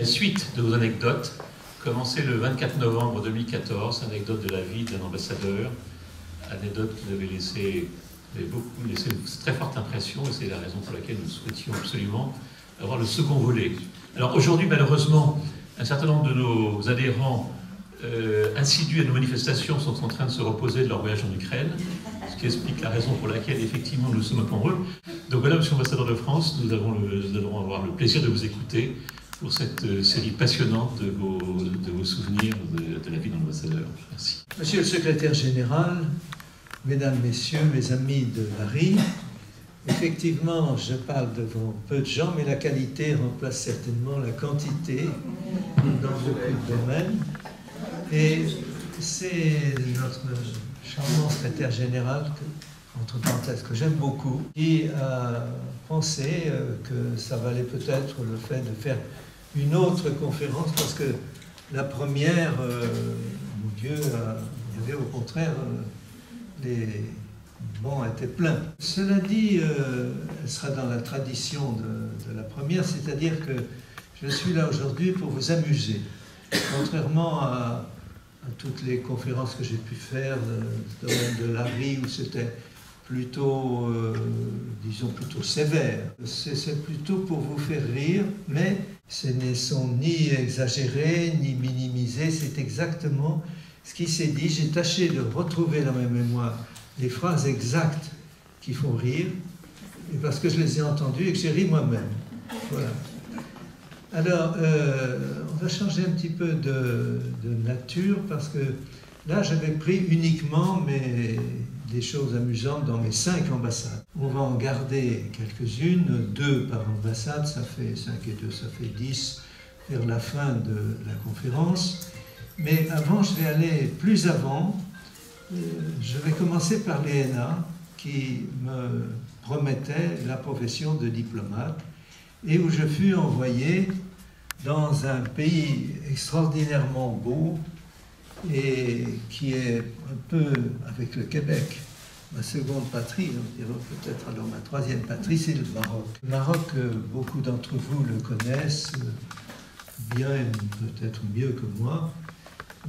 La suite de vos anecdotes commençait le 24 novembre 2014, anecdote de la vie d'un ambassadeur, anecdote qui nous avait laissé une très forte impression, et c'est la raison pour laquelle nous souhaitions absolument avoir le second volet. Alors aujourd'hui, malheureusement, un certain nombre de nos adhérents assidus à nos manifestations sont en train de se reposer de leur voyage en Ukraine, ce qui explique la raison pour laquelle effectivement nous sommes nombreux. Donc voilà, Monsieur l'ambassadeur de France, nous allons avoir le plaisir de vous écouter pour cette série passionnante de vos souvenirs de la vie d'un ambassadeur. Merci. Monsieur le secrétaire général, mesdames, messieurs, mes amis de Paris, effectivement, je parle devant peu de gens, mais la qualité remplace certainement la quantité dans beaucoup de domaines. Et c'est notre charmant secrétaire général, entre parenthèses, que j'aime beaucoup, qui a pensé que ça valait peut-être le fait de faire une autre conférence, parce que la première, mon Dieu, il y avait au contraire, les bancs étaient pleins. Cela dit, elle sera dans la tradition de la première, c'est-à-dire que je suis là aujourd'hui pour vous amuser. Contrairement à toutes les conférences que j'ai pu faire dans le domaine de l'art, où c'était plutôt, disons, plutôt sévère. C'est plutôt pour vous faire rire, mais ce ne sont ni exagérés, ni minimisés, c'est exactement ce qui s'est dit. J'ai tâché de retrouver dans ma mémoire les phrases exactes qui font rire, et parce que je les ai entendues et que j'ai ri moi-même. Voilà. Alors, on va changer un petit peu de nature, parce que là, j'avais pris uniquement des choses amusantes dans mes 5 ambassades. On va en garder quelques-unes, 2 par ambassade, ça fait 5 et 2, ça fait 10, vers la fin de la conférence. Mais avant, je vais aller plus avant. Je vais commencer par l'ENA, qui me promettait la profession de diplomate, et où je fus envoyé dans un pays extraordinairement beau, et qui est un peu, avec le Québec, ma seconde patrie, on dirait peut-être alors ma 3e patrie, c'est le Maroc. Le Maroc, beaucoup d'entre vous le connaissent bien, peut-être mieux que moi,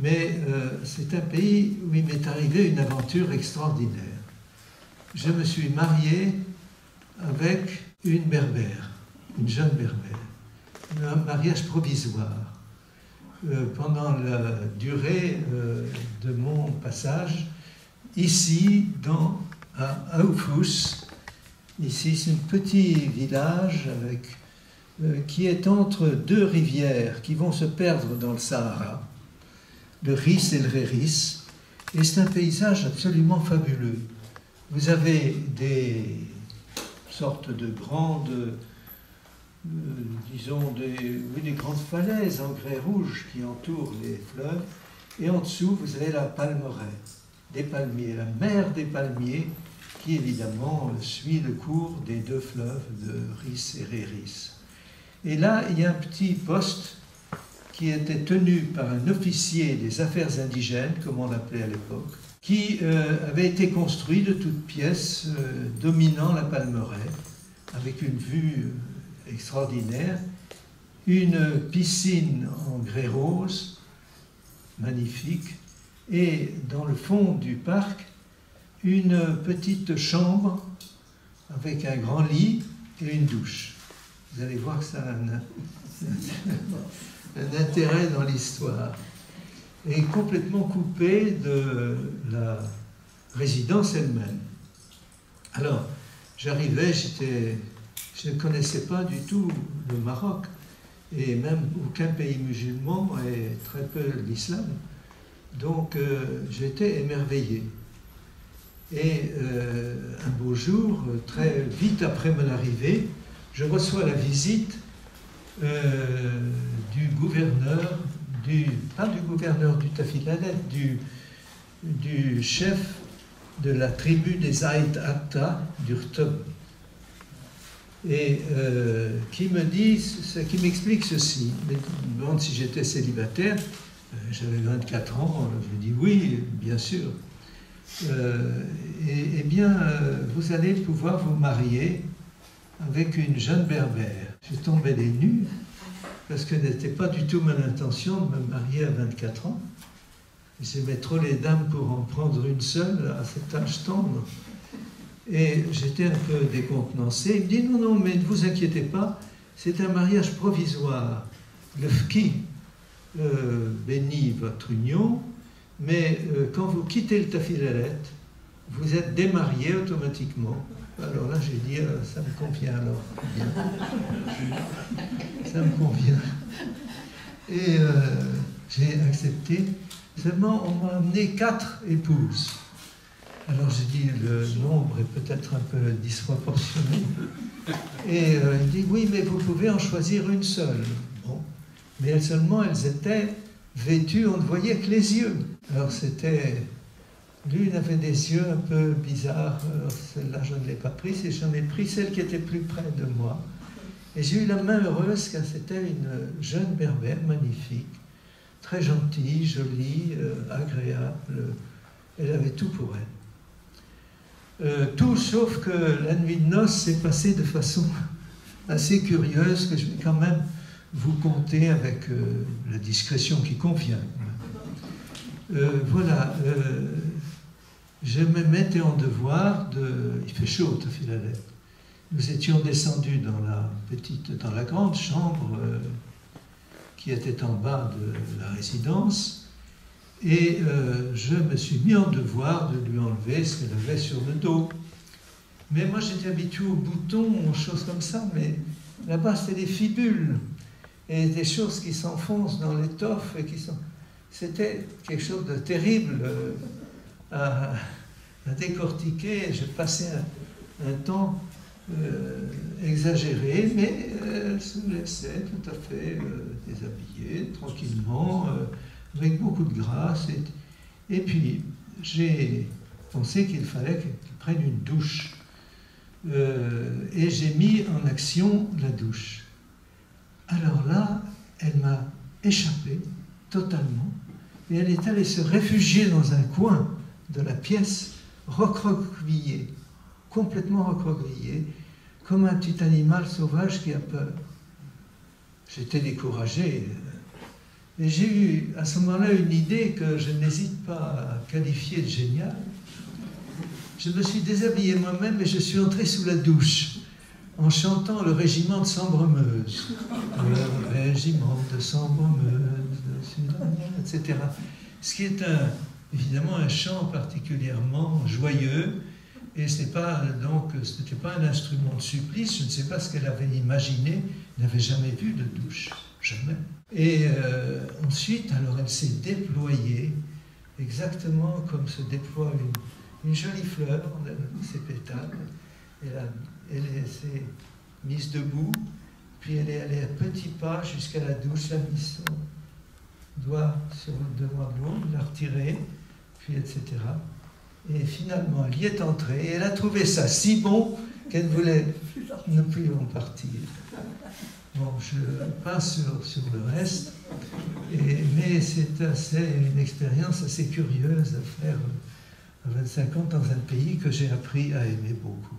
mais c'est un pays où il m'est arrivé une aventure extraordinaire. Je me suis marié avec une berbère, une jeune berbère, un mariage provisoire. Pendant la durée de mon passage, ici, à Oufous, ici c'est un petit village qui est entre 2 rivières qui vont se perdre dans le Sahara, le Ris et le Réris, et c'est un paysage absolument fabuleux. Vous avez des sortes de grandes, disons, des grandes falaises en grès rouge qui entourent les fleuves, et en dessous, vous avez la palmeraie, des palmiers, la mer des palmiers, qui évidemment suit le cours des 2 fleuves de Ris et Réris. Et là, il y a un petit poste qui était tenu par un officier des affaires indigènes, comme on l'appelait à l'époque, qui avait été construit de toutes pièces dominant la palmeraie, avec une vue extraordinaire, une piscine en grès rose, magnifique, et dans le fond du parc, une petite chambre avec un grand lit et une douche. Vous allez voir que ça a un intérêt dans l'histoire. Et complètement coupé de la résidence elle-même. Alors, j'arrivais, je ne connaissais pas du tout le Maroc, et même aucun pays musulman, et très peu l'islam. Donc, j'étais émerveillé. Et un beau jour, très vite après mon arrivée, je reçois la visite du gouverneur, pas du gouverneur du Tafilalet, du chef de la tribu des Aït Atta d'Urtob, et qui m'explique ceci. Il me demande si j'étais célibataire. J'avais 24 ans, je dis oui, bien sûr. Eh bien, vous allez pouvoir vous marier avec une jeune berbère. J'ai tombé des nues, parce que n'était pas du tout mon intention de me marier à 24 ans. J'aimais trop les dames pour en prendre une seule à cet âge tendre. Et j'étais un peu décontenancé. Il me dit, non, non, mais ne vous inquiétez pas, c'est un mariage provisoire. Le fki bénit votre union, mais quand vous quittez le tafilalet, vous êtes démarié automatiquement. Alors là, j'ai dit, ça me convient alors. Bien. Ça me convient. Et j'ai accepté. Seulement, on m'a amené 4 épouses. Alors j'ai dit, le nombre est peut-être un peu disproportionné. Et il dit, oui, mais vous pouvez en choisir une seule. Bon. Mais seulement, elles étaient vêtues, on ne voyait que les yeux. Alors c'était... L'une avait des yeux un peu bizarres, celle-là je ne l'ai pas prise, et j'en ai pris celle qui était plus près de moi. Et j'ai eu la main heureuse car c'était une jeune berbère magnifique, très gentille, jolie, agréable. Elle avait tout pour elle. Tout sauf que la nuit de noces s'est passée de façon assez curieuse que je vais quand même vous conter avec la discrétion qui convient. Voilà. Je me mettais en devoir de... Il fait chaud, au Philalet. Nous étions descendus dans la grande chambre qui était en bas de la résidence, et je me suis mis en devoir de lui enlever ce qu'elle avait sur le dos. Mais moi, j'étais habitué aux boutons, aux choses comme ça, mais là-bas, c'était des fibules, et des choses qui s'enfoncent dans l'étoffe, et qui sont... C'était quelque chose de terrible à décortiquer. Je passais un temps exagéré, mais elle se laissait tout à fait déshabiller, tranquillement, avec beaucoup de grâce. Et puis, j'ai pensé qu'il fallait qu'elle prenne une douche. Et j'ai mis en action la douche. Alors là, elle m'a échappé totalement, et elle est allée se réfugier dans un coin de la pièce, recroquevillée, complètement recroquevillée, comme un petit animal sauvage qui a peur. J'étais découragé, et j'ai eu à ce moment-là une idée que je n'hésite pas à qualifier de géniale. Je me suis déshabillé moi-même et je suis entré sous la douche en chantant le régiment de Sambre-Meuse. Le régiment de Sambre-Meuse, etc. Ce qui est évidemment un chant particulièrement joyeux, et ce n'était pas un instrument de supplice. Je ne sais pas ce qu'elle avait imaginé, elle n'avait jamais vu de douche, jamais. Et ensuite, alors elle s'est déployée, exactement comme se déploie une jolie fleur, on a ses pétales. Elle s'est mise debout, puis elle est allée à petits pas jusqu'à la douche, elle a mis son doigt sur le devant de l'eau, l'a retiré, puis etc. Et finalement, elle y est entrée, et elle a trouvé ça si bon qu'elle voulait ne plus en partir. Bon, je passe sur le reste, mais c'est une expérience assez curieuse à faire à 25 ans dans un pays que j'ai appris à aimer beaucoup.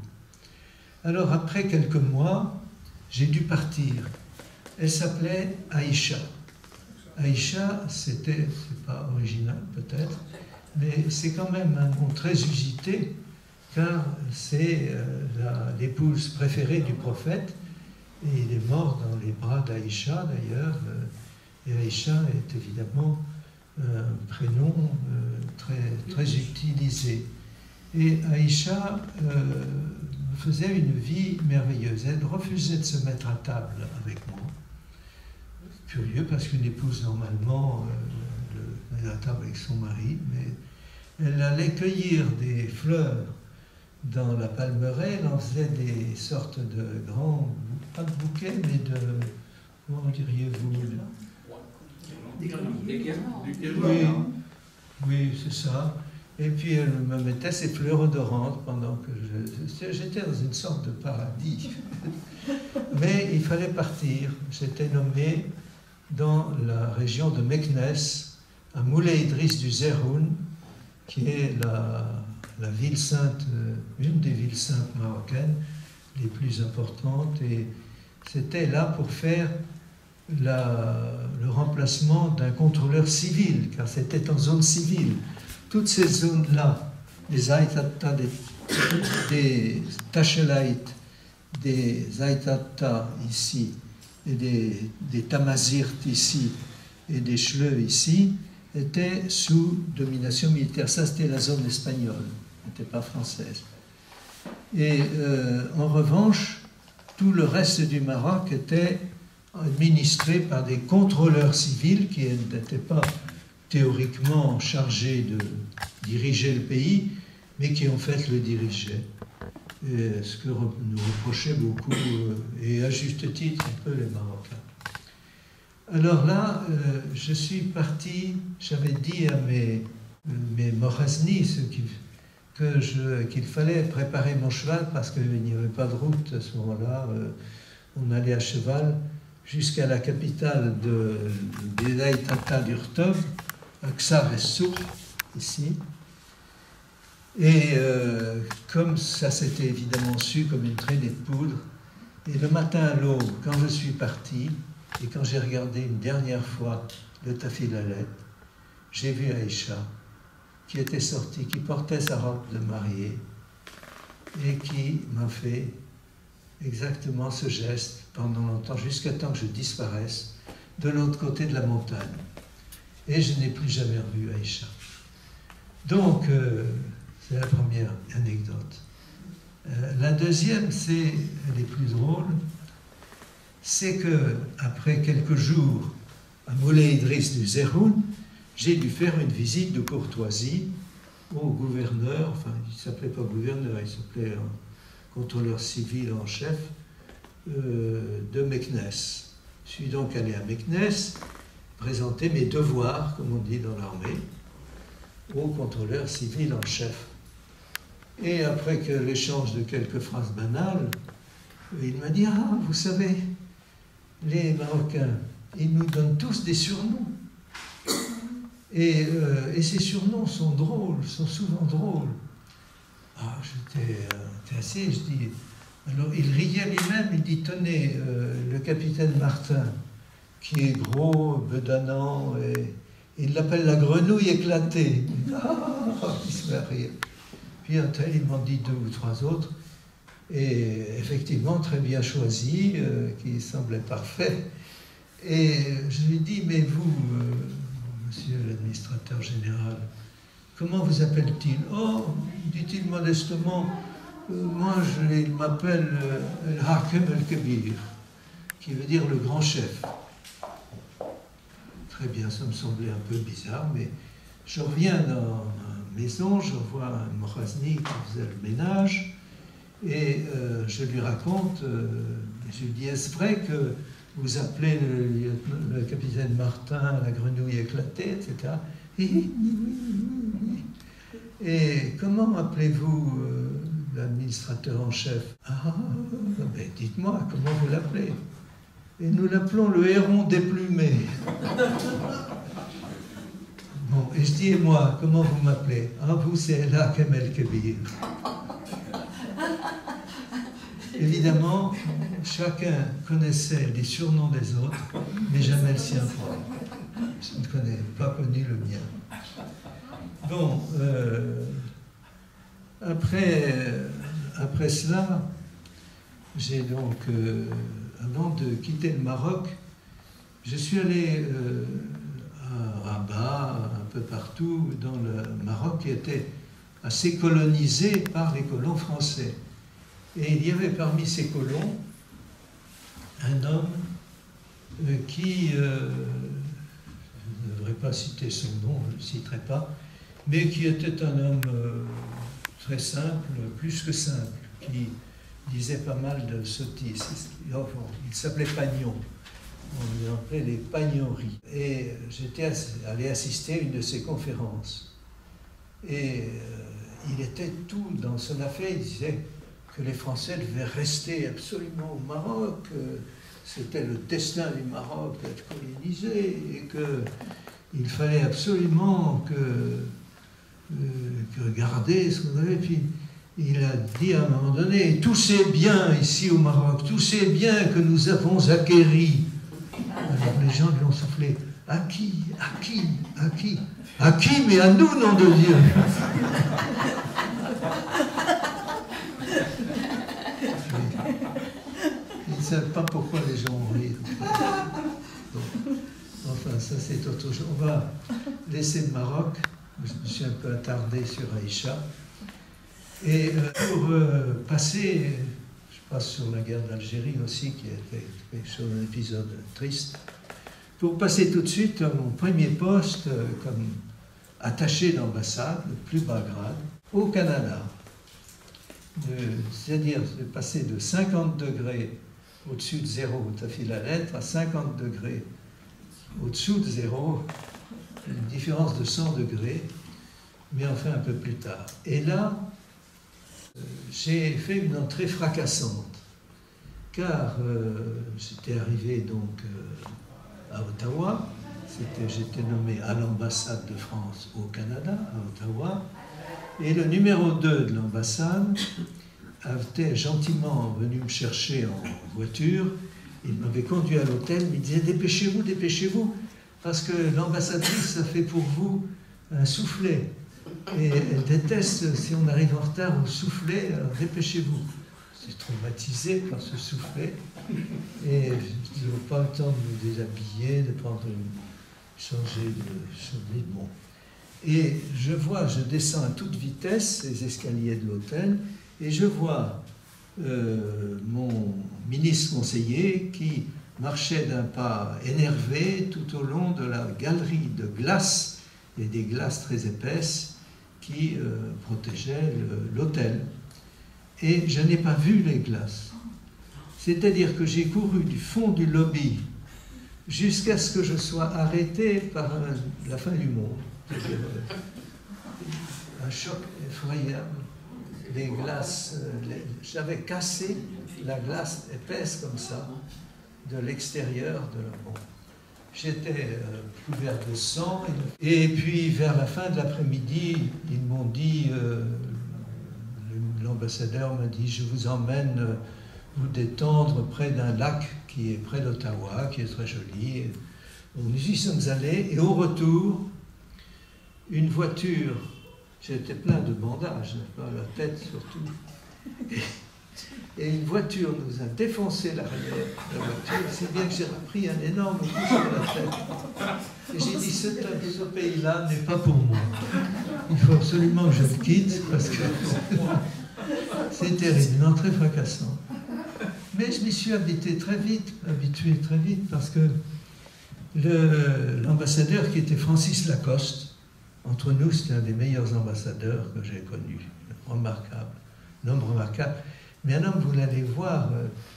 Alors, après quelques mois, j'ai dû partir. Elle s'appelait Aïcha. Aïcha, c'est pas original peut-être, mais c'est quand même un nom très usité, car c'est l'épouse préférée du prophète, et il est mort dans les bras d'Aïcha d'ailleurs, et Aïcha est évidemment un prénom très utilisé. Et Aïcha faisait une vie merveilleuse. Elle refusait de se mettre à table avec moi. Curieux, parce qu'une épouse, normalement, elle est à table avec son mari, mais elle allait cueillir des fleurs dans la palmeraie, elle en faisait des sortes de grands, pas de bouquets, mais de, comment diriez-vous? Des guirlandes. Oui, c'est ça. Et puis elle me mettait ses fleurs odorantes pendant que j'étais dans une sorte de paradis. Mais il fallait partir. J'étais nommé dans la région de Meknes, à Moulay Idriss du Zerhoun, qui est la ville sainte, une des villes saintes marocaines les plus importantes. Et c'était là pour faire le remplacement d'un contrôleur civil, car c'était en zone civile. Toutes ces zones-là, des Aitata, des Tachelait, des Aitata ici, et des Tamazirt ici, et des Schleux ici, étaient sous domination militaire. Ça, c'était la zone espagnole, n'était pas française. Et en revanche, tout le reste du Maroc était administré par des contrôleurs civils qui n'étaient pas théoriquement chargés de diriger le pays, mais qui en fait le dirigeaient. Et ce que nous reprochaient beaucoup, et à juste titre, un peu les Marocains. Alors là, je suis parti, j'avais dit à mes Morazni, qu'il fallait préparer mon cheval parce qu'il n'y avait pas de route à ce moment-là. On allait à cheval jusqu'à la capitale des Aitata d'Urtov, à Ksar es-Souk, ici. Et comme ça s'était évidemment su comme une traînée de poudre, et le matin à l'aube, quand je suis parti, et quand j'ai regardé une dernière fois le Tafilalet, j'ai vu Aïcha, qui était sortie, qui portait sa robe de mariée, et qui m'a fait exactement ce geste pendant longtemps, jusqu'à temps que je disparaisse de l'autre côté de la montagne. Et je n'ai plus jamais revu Aïcha. Donc, c'est la première anecdote. La deuxième, elle est plus drôle, c'est que après quelques jours à Moulay Idriss du Zerhoun, j'ai dû faire une visite de courtoisie au gouverneur, enfin il ne s'appelait pas gouverneur, il s'appelait contrôleur civil en chef de Meknes. Je suis donc allé à Meknes présenter mes devoirs, comme on dit dans l'armée, au contrôleur civil en chef. Et après que l'échange de quelques phrases banales, il m'a dit « Ah, vous savez, les Marocains, ils nous donnent tous des surnoms. Et ces surnoms sont drôles, sont souvent drôles. » Ah, j'étais assis, je dis... Alors, il riait lui-même, il dit « Tenez, le capitaine Martin, qui est gros, bedonnant, et il l'appelle la grenouille éclatée. » Ah, il se met à rire. Puis un tel, il m'en dit 2 ou 3 autres, et effectivement très bien choisi, qui semblait parfait. Et je lui dis, mais vous, monsieur l'administrateur général, comment vous appelle-t-il? Oh, dit-il modestement, moi il m'appelle El-Hakem El-Kebir, qui veut dire le grand chef. Très bien, ça me semblait un peu bizarre, mais je reviens dans ma maison, je vois un Morazni qui faisait le ménage, et je lui raconte, je lui dis, est-ce vrai que vous appelez le capitaine Martin la grenouille éclatée, etc. Et comment appelez-vous l'administrateur en chef? Ah, ben dites-moi, comment vous l'appelez? Et nous l'appelons le héron déplumé. Bon, et je dis, et moi, comment vous m'appelez? Ah, vous, c'est El-Hakem El-Kebir. Évidemment, chacun connaissait les surnoms des autres, mais jamais le sien. Je ne connais pas connu le mien. Bon, après cela, j'ai donc, avant de quitter le Maroc, je suis allé à Rabat, un peu partout dans le Maroc, qui était assez colonisé par les colons français. Et il y avait parmi ces colons un homme qui, je ne devrais pas citer son nom, je ne le citerai pas, mais qui était un homme très simple, plus que simple, qui disait pas mal de sottises. Il s'appelait Pagnon, on lui appelait les Pagnoneries. Et j'étais allé assister à une de ses conférences. Et il était tout dans son affaire, il disait que les Français devaient rester absolument au Maroc, c'était le destin du Maroc d'être colonisé, et qu'il fallait absolument que garder ce qu'on avait. Puis il a dit à un moment donné, tous ces biens ici au Maroc, tous ces biens que nous avons acquéris, Alors les gens lui ont soufflé « À qui? À qui? À qui? À qui? Mais à nous, nom de Dieu !» Ils ne savent pas pourquoi les gens ont ri. Enfin, ça c'est autre chose. On va laisser le Maroc. Je me suis un peu attardé sur Aïcha. Et pour passer, je passe sur la guerre d'Algérie aussi, qui était quelque chose, un épisode triste. Pour passer tout de suite à mon premier poste comme attaché d'ambassade, le plus bas grade, au Canada. C'est-à-dire de passer de 50 degrés au-dessus de zéro, tu as fait la lettre, à 50 degrés au-dessous de zéro, une différence de 100 degrés, mais enfin un peu plus tard. Et là, j'ai fait une entrée fracassante, car j'étais arrivé donc à Ottawa, j'étais nommé à l'ambassade de France au Canada, à Ottawa, et le numéro 2 de l'ambassade était gentiment venu me chercher en voiture. Il m'avait conduit à l'hôtel, il me disait « Dépêchez-vous, dépêchez-vous, parce que l'ambassadrice, ça fait pour vous un soufflet. Et elle déteste si on arrive en retard au soufflet, alors dépêchez-vous. » J'étais traumatisé par ce soufflet. Et je n'ai pas le temps de me déshabiller, de prendre changer de chemise. Bon. Et je descends à toute vitesse les escaliers de l'hôtel, et je vois mon ministre conseiller qui marchait d'un pas énervé tout au long de la galerie de glace, et des glaces très épaisses qui protégeaient l'hôtel. Et je n'ai pas vu les glaces. C'est-à-dire que j'ai couru du fond du lobby jusqu'à ce que je sois arrêté par la fin du monde. C'est-à-dire un choc effroyable. Les glaces, j'avais cassé la glace épaisse comme ça, de l'extérieur de la bombe. J'étais couvert de sang, et puis vers la fin de l'après-midi, ils m'ont dit, l'ambassadeur m'a dit, je vous emmène vous détendre près d'un lac qui est près d'Ottawa, qui est très joli. Nous y sommes allés, et au retour, une voiture, j'étais plein de bandages, la tête surtout, et une voiture nous a défoncé l'arrière de la voiture, c'est bien que j'ai pris un énorme coup sur la tête. Et j'ai dit, ce pays-là n'est pas pour moi. Il faut absolument que je le quitte, parce que c'est terrible, non, très fracassant. Mais je m'y suis habitué très vite, parce que l'ambassadeur qui était Francis Lacoste, entre nous, c'était un des meilleurs ambassadeurs que j'ai connus, remarquable, un homme remarquable, mais un homme, vous l'allez voir,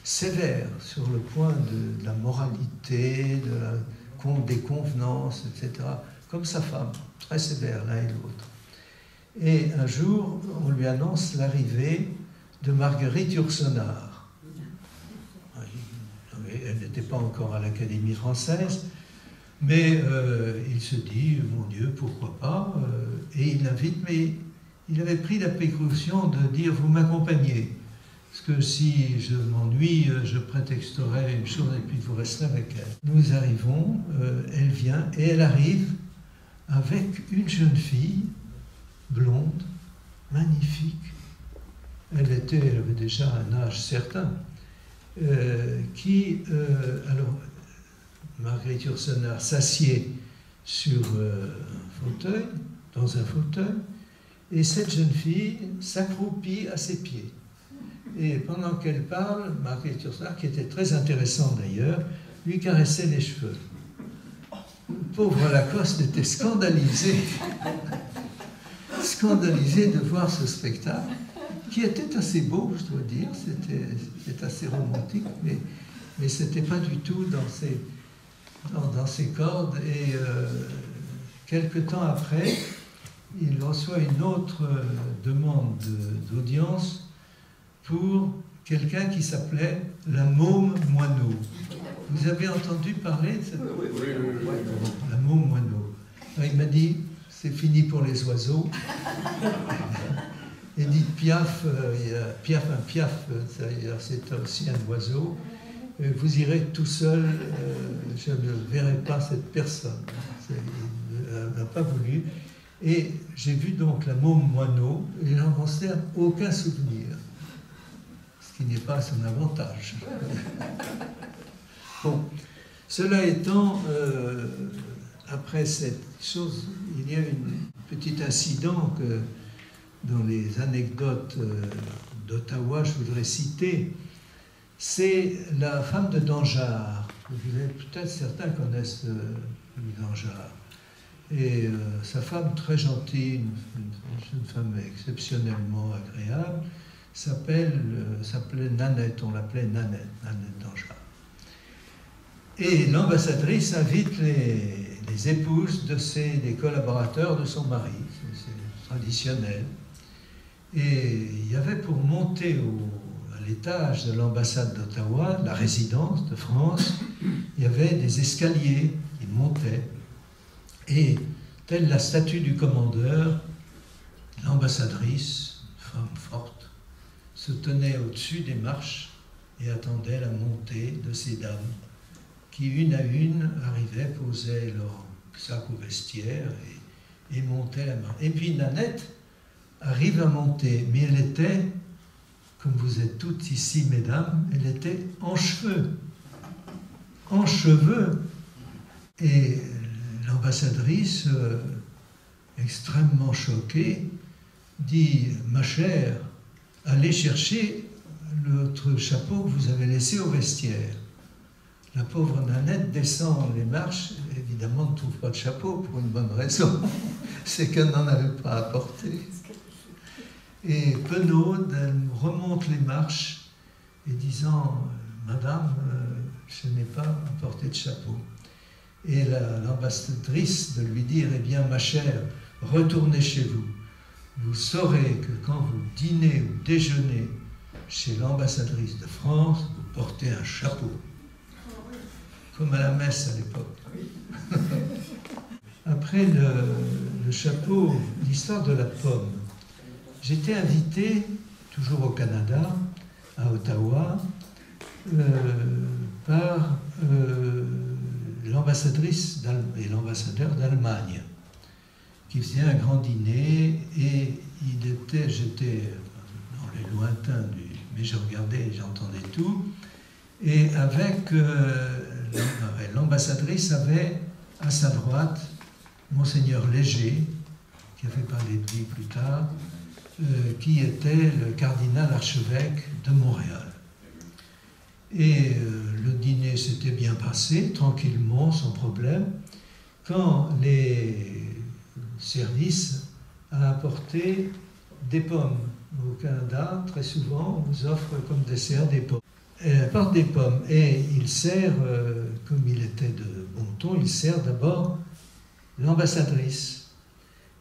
sévère sur le point de la moralité, des convenances, etc., comme sa femme, très sévère l'un et l'autre. Et un jour, on lui annonce l'arrivée de Marguerite Yourcenar. Elle n'était pas encore à l'Académie française, mais il se dit, mon Dieu, pourquoi pas, et il l'invite, mais il avait pris la précaution de dire, vous m'accompagnez, parce que si je m'ennuie, je prétexterai une chose, et puis vous resterez avec elle. Nous arrivons, elle vient, et elle arrive avec une jeune fille, blonde, magnifique. Elle avait déjà un âge certain, alors, Marguerite Yourcenar s'assied sur dans un fauteuil, et cette jeune fille s'accroupit à ses pieds. Et pendant qu'elle parle, Marguerite Yourcenar, qui était très intéressante d'ailleurs, lui caressait les cheveux. Le pauvre Lacoste était scandalisé de voir ce spectacle, qui était assez beau, je dois dire, c'était assez romantique, mais ce n'était pas du tout dans ses cordes. Et quelque temps après, il reçoit une autre demande d'audience pour quelqu'un qui s'appelait la Môme Moineau. Vous avez entendu parler de cette... Oui. La Môme Moineau. Alors, il m'a dit, c'est fini pour les oiseaux. Edith Piaf, Piaf, c'est aussi un oiseau. vous irez tout seul, je ne verrai pas cette personne. Elle n'a pas voulu. Et j'ai vu donc la môme moineau, et j'en conserve aucun souvenir, ce qui n'est pas son avantage. Bon, cela étant, après cette chose, il y a un petit incident que, dans les anecdotes d'Ottawa, je voudrais citer. C'est la femme de Danjard. Peut-être certains connaissent Danjard. Et sa femme, très gentille, une femme exceptionnellement agréable, s'appelait Nanette, on l'appelait Nanette Danjard. Et l'ambassadrice invite les épouses des collaborateurs de son mari, c'est traditionnel. Et il y avait pour monter à l'étage de l'ambassade d'Ottawa, la résidence de France, il y avait des escaliers, ils montaient. Et, telle la statue du commandeur, l'ambassadrice, une femme forte, se tenait au-dessus des marches et attendait la montée de ces dames qui, une à une, arrivaient, posaient leur sac au vestiaire et montaient la marche. Et puis Nanette arrive à monter, mais elle était, comme vous êtes toutes ici, mesdames, elle était en cheveux. En cheveux. Et l'ambassadrice, extrêmement choquée, dit « Ma chère, allez chercher l'autre chapeau que vous avez laissé au vestiaire. » La pauvre Nanette descend les marches, évidemment ne trouve pas de chapeau pour une bonne raison, c'est qu'elle n'en avait pas apporté. Et penaude, elle remonte les marches et disant « Madame, je n'ai pas apporté de chapeau. » Et l'ambassadrice de lui dire « Eh bien, ma chère, retournez chez vous. Vous saurez que quand vous dînez ou déjeunez chez l'ambassadrice de France, vous portez un chapeau. » Comme à la messe à l'époque. Après le chapeau, l'histoire de la pomme. J'étais invité, toujours au Canada, à Ottawa, par l'ambassadrice et l'ambassadeur d'Allemagne, qui faisait un grand dîner, et j'étais dans les lointains, mais je regardais et j'entendais tout, et avec l'ambassadrice avait à sa droite Monseigneur Léger, qui a fait parler de lui plus tard, qui était le cardinal archevêque de Montréal. Et le dîner s'était bien passé, tranquillement, sans problème, quand les services a apporté des pommes. Au Canada, très souvent, on vous offre comme dessert des pommes. Elle apporte des pommes et il sert, comme il était de bon ton, il sert d'abord l'ambassadrice.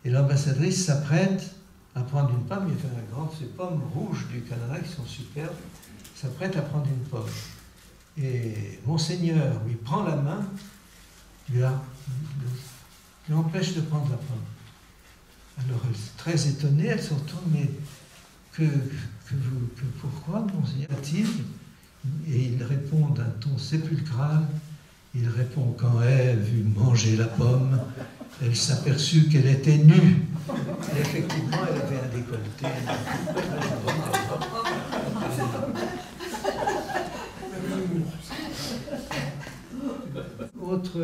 Et l'ambassadrice s'apprête à prendre une pomme, il fait un grand, ces pommes rouges du Canada qui sont superbes, s'apprête à prendre une pomme. Et Monseigneur lui prend la main, lui empêche de prendre la pomme. Alors elle est très étonnée, elle se retourne, mais pourquoi, Monseigneur, a-t-il? Et il répond d'un ton sépulcral, il répond « Quand Ève eut mangé la pomme, elle s'aperçut qu'elle était nue. » Et effectivement, elle avait un décolleté. Autre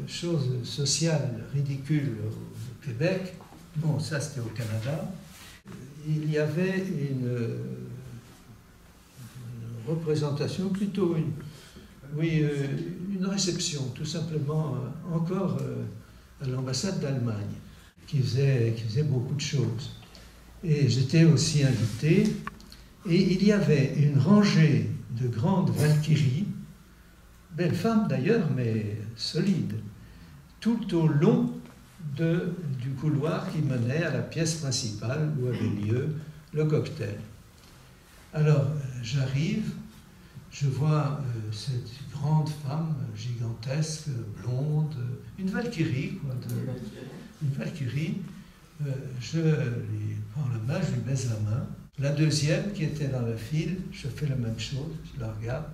chose sociale ridicule au Québec, bon, ça c'était au Canada, il y avait une représentation, plutôt une réception, tout simplement, encore à l'ambassade d'Allemagne, qui faisait beaucoup de choses. Et j'étais aussi invité, et il y avait une rangée de grandes valkyries, belles femmes d'ailleurs, mais solides, tout au long du couloir qui menait à la pièce principale où avait lieu le cocktail. Alors, j'arrive, je vois cette grande femme gigantesque, blonde, une valkyrie, quoi, une valkyrie. Je lui prends la main, je lui baise la main. La deuxième, qui était dans la file, je fais la même chose, je la regarde,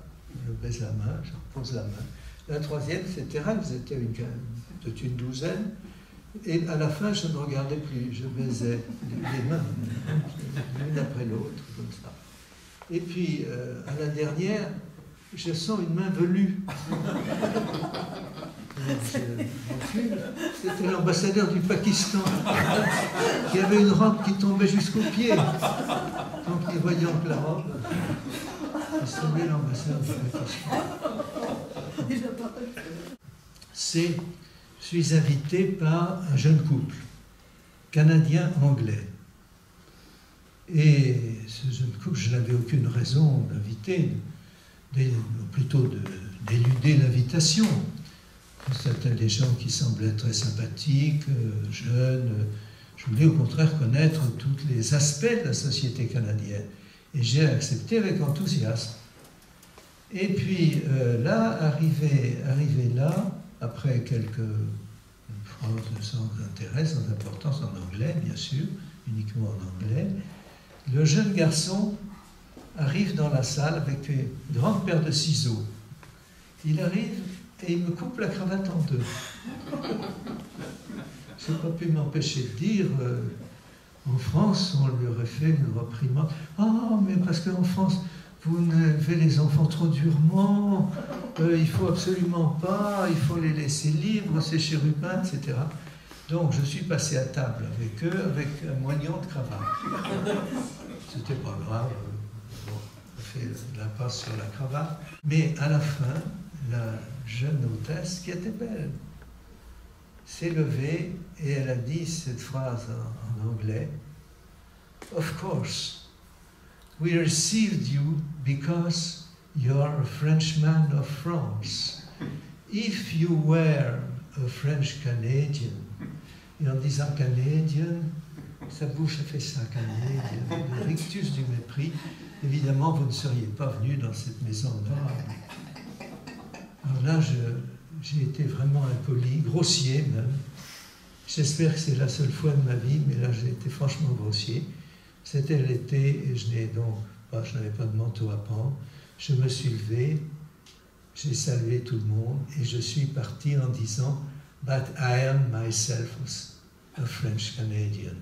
je baise la main, je repose la main. La troisième, c'est Thérèse, c'était peut-être une douzaine. Et à la fin, je ne regardais plus, je baisais les mains, l'une après l'autre, comme ça. Et puis, à la dernière, je sens une main velue. C'était l'ambassadeur du Pakistan, qui avait une robe qui tombait jusqu'aux pieds. Donc, les voyant que la robe, c'était l'ambassadeur du Pakistan. Je suis invité par un jeune couple, canadien-anglais. Et ce jeune couple, je n'avais aucune raison d'inviter, plutôt d'éluder l'invitation. C'était des gens qui semblaient très sympathiques, jeunes. Je voulais au contraire connaître tous les aspects de la société canadienne. Et j'ai accepté avec enthousiasme. Et puis là, arrivé là, après quelques phrases sans intérêt, sans importance, en anglais, bien sûr, uniquement en anglais, le jeune garçon arrive dans la salle avec une grande paire de ciseaux. Il arrive et il me coupe la cravate en deux. Je n'ai pas pu m'empêcher de dire, en France, on lui aurait fait une reprimande. « Ah, mais parce qu'en France, vous élevez les enfants trop durement, il ne faut absolument pas, il faut les laisser libres, c'est chérubin, etc. » Donc je suis passé à table avec eux, avec un moignon de cravate. C'était pas grave, bon, on fait l'impasse sur la cravate. Mais à la fin, la jeune hôtesse, qui était belle, s'est levée et elle a dit cette phrase en anglais. « Of course, we received you because you are a Frenchman of France. If you were a French Canadian, et en disant Canadian, sa bouche a fait ça, Canadian, le rictus du mépris, évidemment vous ne seriez pas venu dans cette maison honorable. Alors là, j'ai été vraiment impoli, grossier même. J'espère que c'est la seule fois de ma vie, mais là j'ai été franchement grossier. C'était l'été et je n'avais pas de manteau à prendre. Je me suis levé, j'ai salué tout le monde et je suis parti en disant « But I am myself a French Canadian ».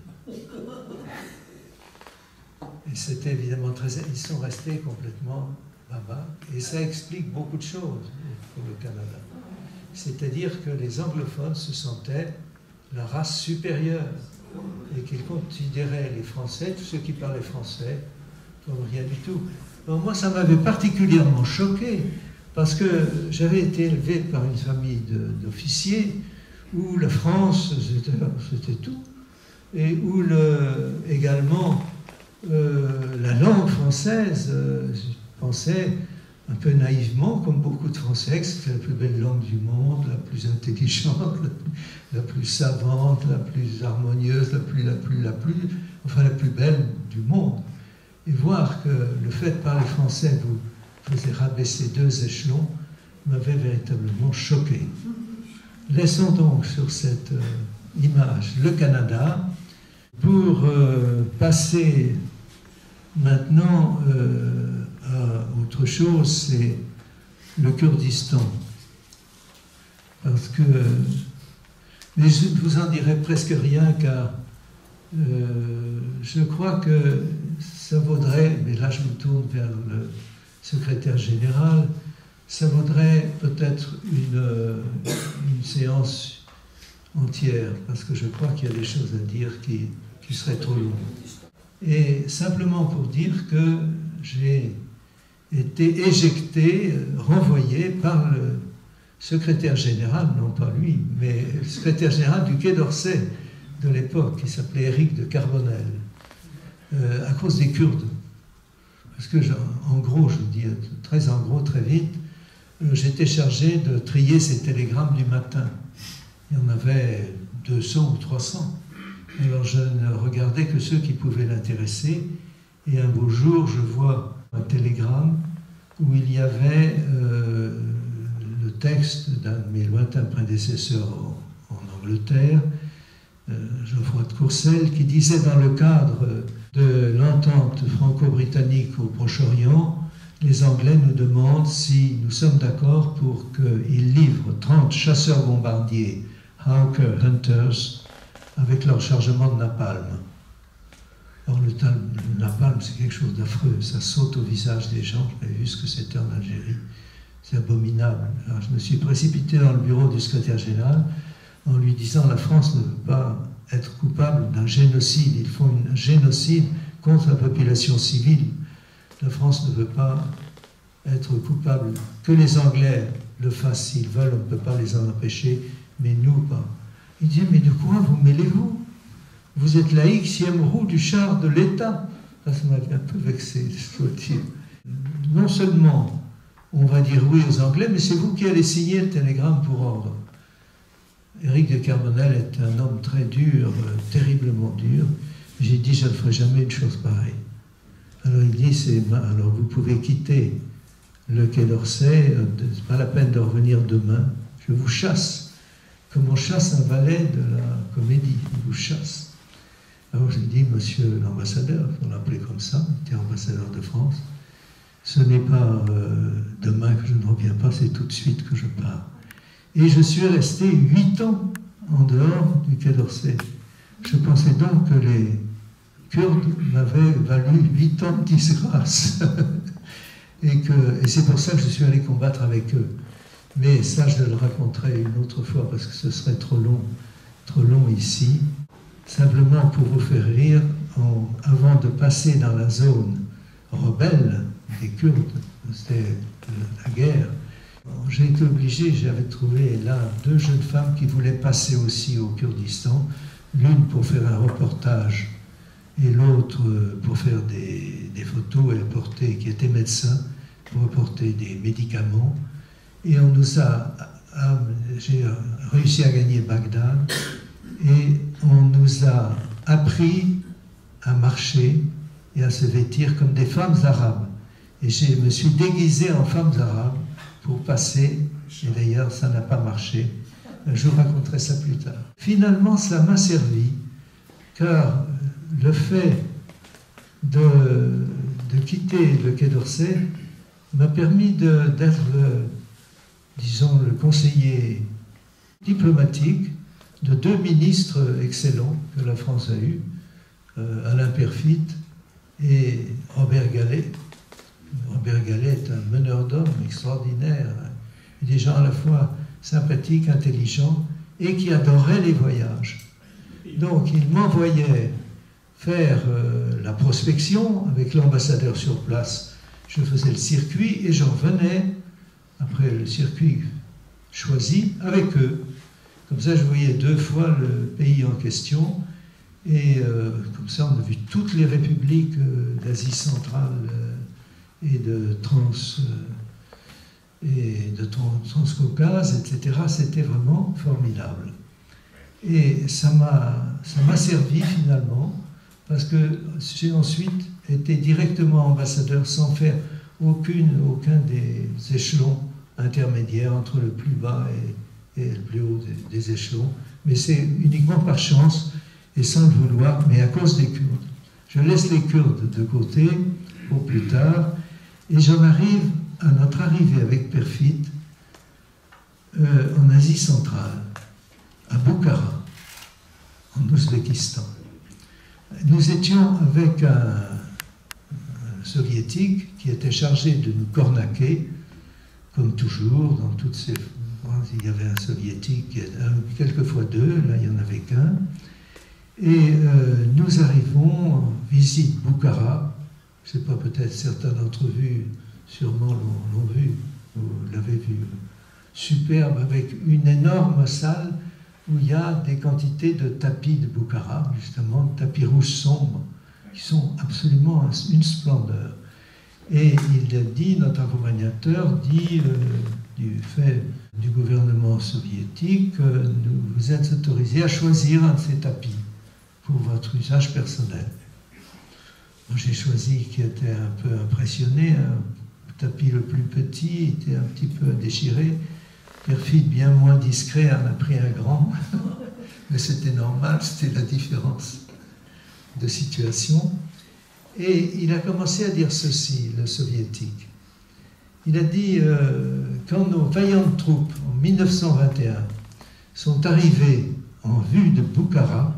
Et c'était évidemment très... Ils sont restés complètement là-bas. Et ça explique beaucoup de choses pour le Canada. C'est-à-dire que les anglophones se sentaient la race supérieure et qu'ils considéraient les Français, tous ceux qui parlaient français, comme rien du tout. Donc moi, ça m'avait particulièrement choqué parce que j'avais été élevé par une famille d'officiers où la France, c'était tout, et où également la langue française, je pensais un peu naïvement, comme beaucoup de Français, que c'était la plus belle langue du monde, la plus intelligente, la plus savante, la plus harmonieuse, la plus belle du monde. Et voir que le fait de parler français vous faisait rabaisser 2 échelons m'avait véritablement choqué. Laissons donc sur cette image le Canada pour passer maintenant à autre chose, c'est le Kurdistan. Parce que, mais je ne vous en dirai presque rien car je crois que ça vaudrait, mais là je me tourne vers le secrétaire général, ça vaudrait peut-être une séance entière, parce que je crois qu'il y a des choses à dire qui seraient trop longues. Et simplement pour dire que j'ai été éjecté, renvoyé par le secrétaire général, non pas lui, mais le secrétaire général du Quai d'Orsay de l'époque, qui s'appelait Éric de Carbonel, à cause des Kurdes. Parce que, en gros, je dis très en gros, très vite, j'étais chargé de trier ces télégrammes du matin. Il y en avait 200 ou 300. Alors je ne regardais que ceux qui pouvaient l'intéresser. Et un beau jour, je vois un télégramme où il y avait le texte d'un de mes lointains prédécesseurs en Angleterre, Geoffroy de Courcelles, qui disait dans le cadre de l'entente franco-britannique au Proche-Orient, les Anglais nous demandent si nous sommes d'accord pour qu'ils livrent 30 chasseurs-bombardiers Hawker Hunters avec leur chargement de napalm. Or, le napalm, c'est quelque chose d'affreux, ça saute au visage des gens. J'avais vu ce que c'était en Algérie, c'est abominable. Alors, je me suis précipité dans le bureau du secrétaire général en lui disant: la France ne veut pas être coupable d'un génocide, ils font un génocide contre la population civile. La France ne veut pas être coupable. Que les Anglais le fassent s'ils veulent, on ne peut pas les en empêcher, mais nous pas. Il dit: mais de quoi vous mêlez-vous? Vous êtes la Xème roue du char de l'État. Ça m'avait un peu vexé, je dois dire. Non seulement on va dire oui aux Anglais, mais c'est vous qui allez signer le télégramme pour ordre. Éric de Carbonel est un homme très dur, terriblement dur. J'ai dit: je ne ferai jamais une chose pareille. Alors il dit: alors vous pouvez quitter le Quai d'Orsay, c'est pas la peine de revenir demain, je vous chasse, comme on chasse un valet de la comédie, je vous chasse. Alors j'ai dit: monsieur l'ambassadeur, on l'appelait comme ça, il était ambassadeur de France, ce n'est pas demain que je ne reviens pas, c'est tout de suite que je pars. Et je suis resté 8 ans en dehors du Quai d'Orsay. Je pensais donc que les Kurdes m'avaient valu 8 ans de disgrâce. et c'est pour ça que je suis allé combattre avec eux. Mais ça, je le raconterai une autre fois, parce que ce serait trop long ici. Simplement pour vous faire rire, avant de passer dans la zone rebelle des Kurdes, c'était la guerre, j'ai été obligé, j'avais trouvé là 2 jeunes femmes qui voulaient passer aussi au Kurdistan, l'une pour faire un reportage et l'autre pour faire des photos et qui était médecin, pour apporter des médicaments. Et j'ai réussi à gagner Bagdad et on nous a appris à marcher et à se vêtir comme des femmes arabes. Et je me suis déguisé en femmes arabes pour passer, et d'ailleurs ça n'a pas marché. Je vous raconterai ça plus tard. Finalement, ça m'a servi, car le fait de quitter le Quai d'Orsay m'a permis d'être, disons, le conseiller diplomatique de 2 ministres excellents que la France a eus, Alain Perfit et Robert Gallet. Robert Gallet est un meneur d'hommes extraordinaire, des gens à la fois sympathiques, intelligents et qui adoraient les voyages. Donc il m'envoyait faire la prospection avec l'ambassadeur sur place. Je faisais le circuit et je revenais après le circuit choisi avec eux. Comme ça, je voyais 2 fois le pays en question. Et comme ça, on a vu toutes les républiques d'Asie centrale et de Transcaucase, etc. C'était vraiment formidable. Et ça m'a servi finalement, parce que j'ai ensuite été directement ambassadeur sans faire aucun des échelons intermédiaires entre le plus bas et le plus haut des échelons. Mais c'est uniquement par chance et sans le vouloir, mais à cause des Kurdes. Je laisse les Kurdes de côté pour plus tard, et j'en arrive à notre arrivée avec Perfit en Asie centrale, à Bukhara, en Ouzbékistan. Nous étions avec un soviétique qui était chargé de nous cornaquer, comme toujours, dans toutes ces... Il y avait un soviétique, quelquefois 2, là il n'y en avait qu'un. Et nous arrivons en visite Bukhara. Je ne sais pas, peut-être certains d'entre vous sûrement l'ont vu, vous l'avez vu. Superbe, avec une énorme salle où il y a des quantités de tapis de Bukhara, justement, de tapis rouges sombres, qui sont absolument une splendeur. Et il dit, notre accompagnateur dit, du fait du gouvernement soviétique, vous êtes autorisé à choisir un de ces tapis pour votre usage personnel. Moi, j'ai choisi qui était un peu impressionné, un tapis le plus petit, était un petit peu déchiré. Perfit, bien moins discret, en a pris un grand, mais c'était normal, c'était la différence de situation. Et il a commencé à dire ceci, le soviétique. Il a dit quand nos vaillantes troupes, en 1921, sont arrivées en vue de Boukhara,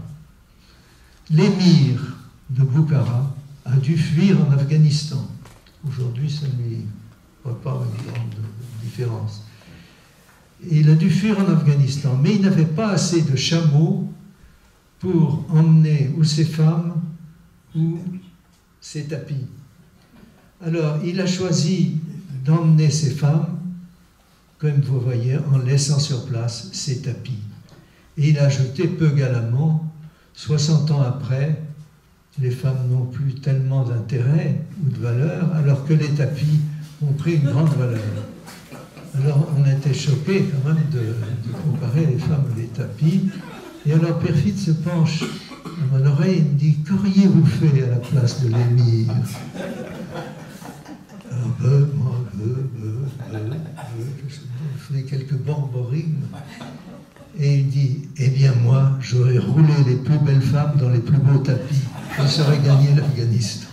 l'émir de Boukhara a dû fuir en Afghanistan. Aujourd'hui, ça ne lui voit pas une grande différence. Et il a dû fuir en Afghanistan, mais il n'avait pas assez de chameaux pour emmener ou ses femmes ou ses tapis. Alors, il a choisi d'emmener ses femmes, comme vous voyez, en laissant sur place ses tapis. Et il a ajouté peu galamment, 60 ans après, les femmes n'ont plus tellement d'intérêt ou de valeur, alors que les tapis ont pris une grande valeur. Alors on était choqués quand même de comparer les femmes et les tapis. Et alors Perfide se penche à mon oreille et me dit « Qu'auriez-vous fait à la place de l'émir ?» Alors moi, je faisais quelques borborigmes. Et il dit « Eh bien moi, j'aurais roulé les plus belles femmes dans les plus beaux tapis. Je serais gagné l'Afghanistan. »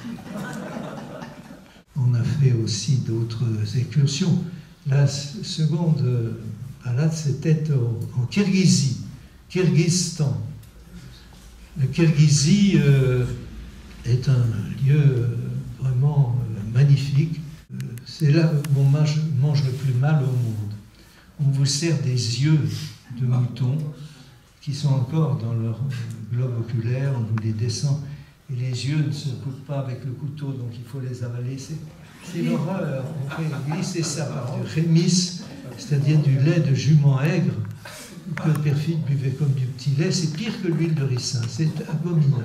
On a fait aussi d'autres excursions. La seconde balade, c'était en Kirghizistan. La Kirghizie est un lieu vraiment magnifique. C'est là où on mange le plus mal au monde. On vous sert des yeux de mouton qui sont encore dans leur globe oculaire, on vous les descend, et les yeux ne se coupent pas avec le couteau, donc il faut les avaler. C'est l'horreur. On fait glisser ça par du rémis, c'est-à-dire du lait de jument aigre, que Perfide buvait comme du petit lait. C'est pire que l'huile de ricin, c'est abominable.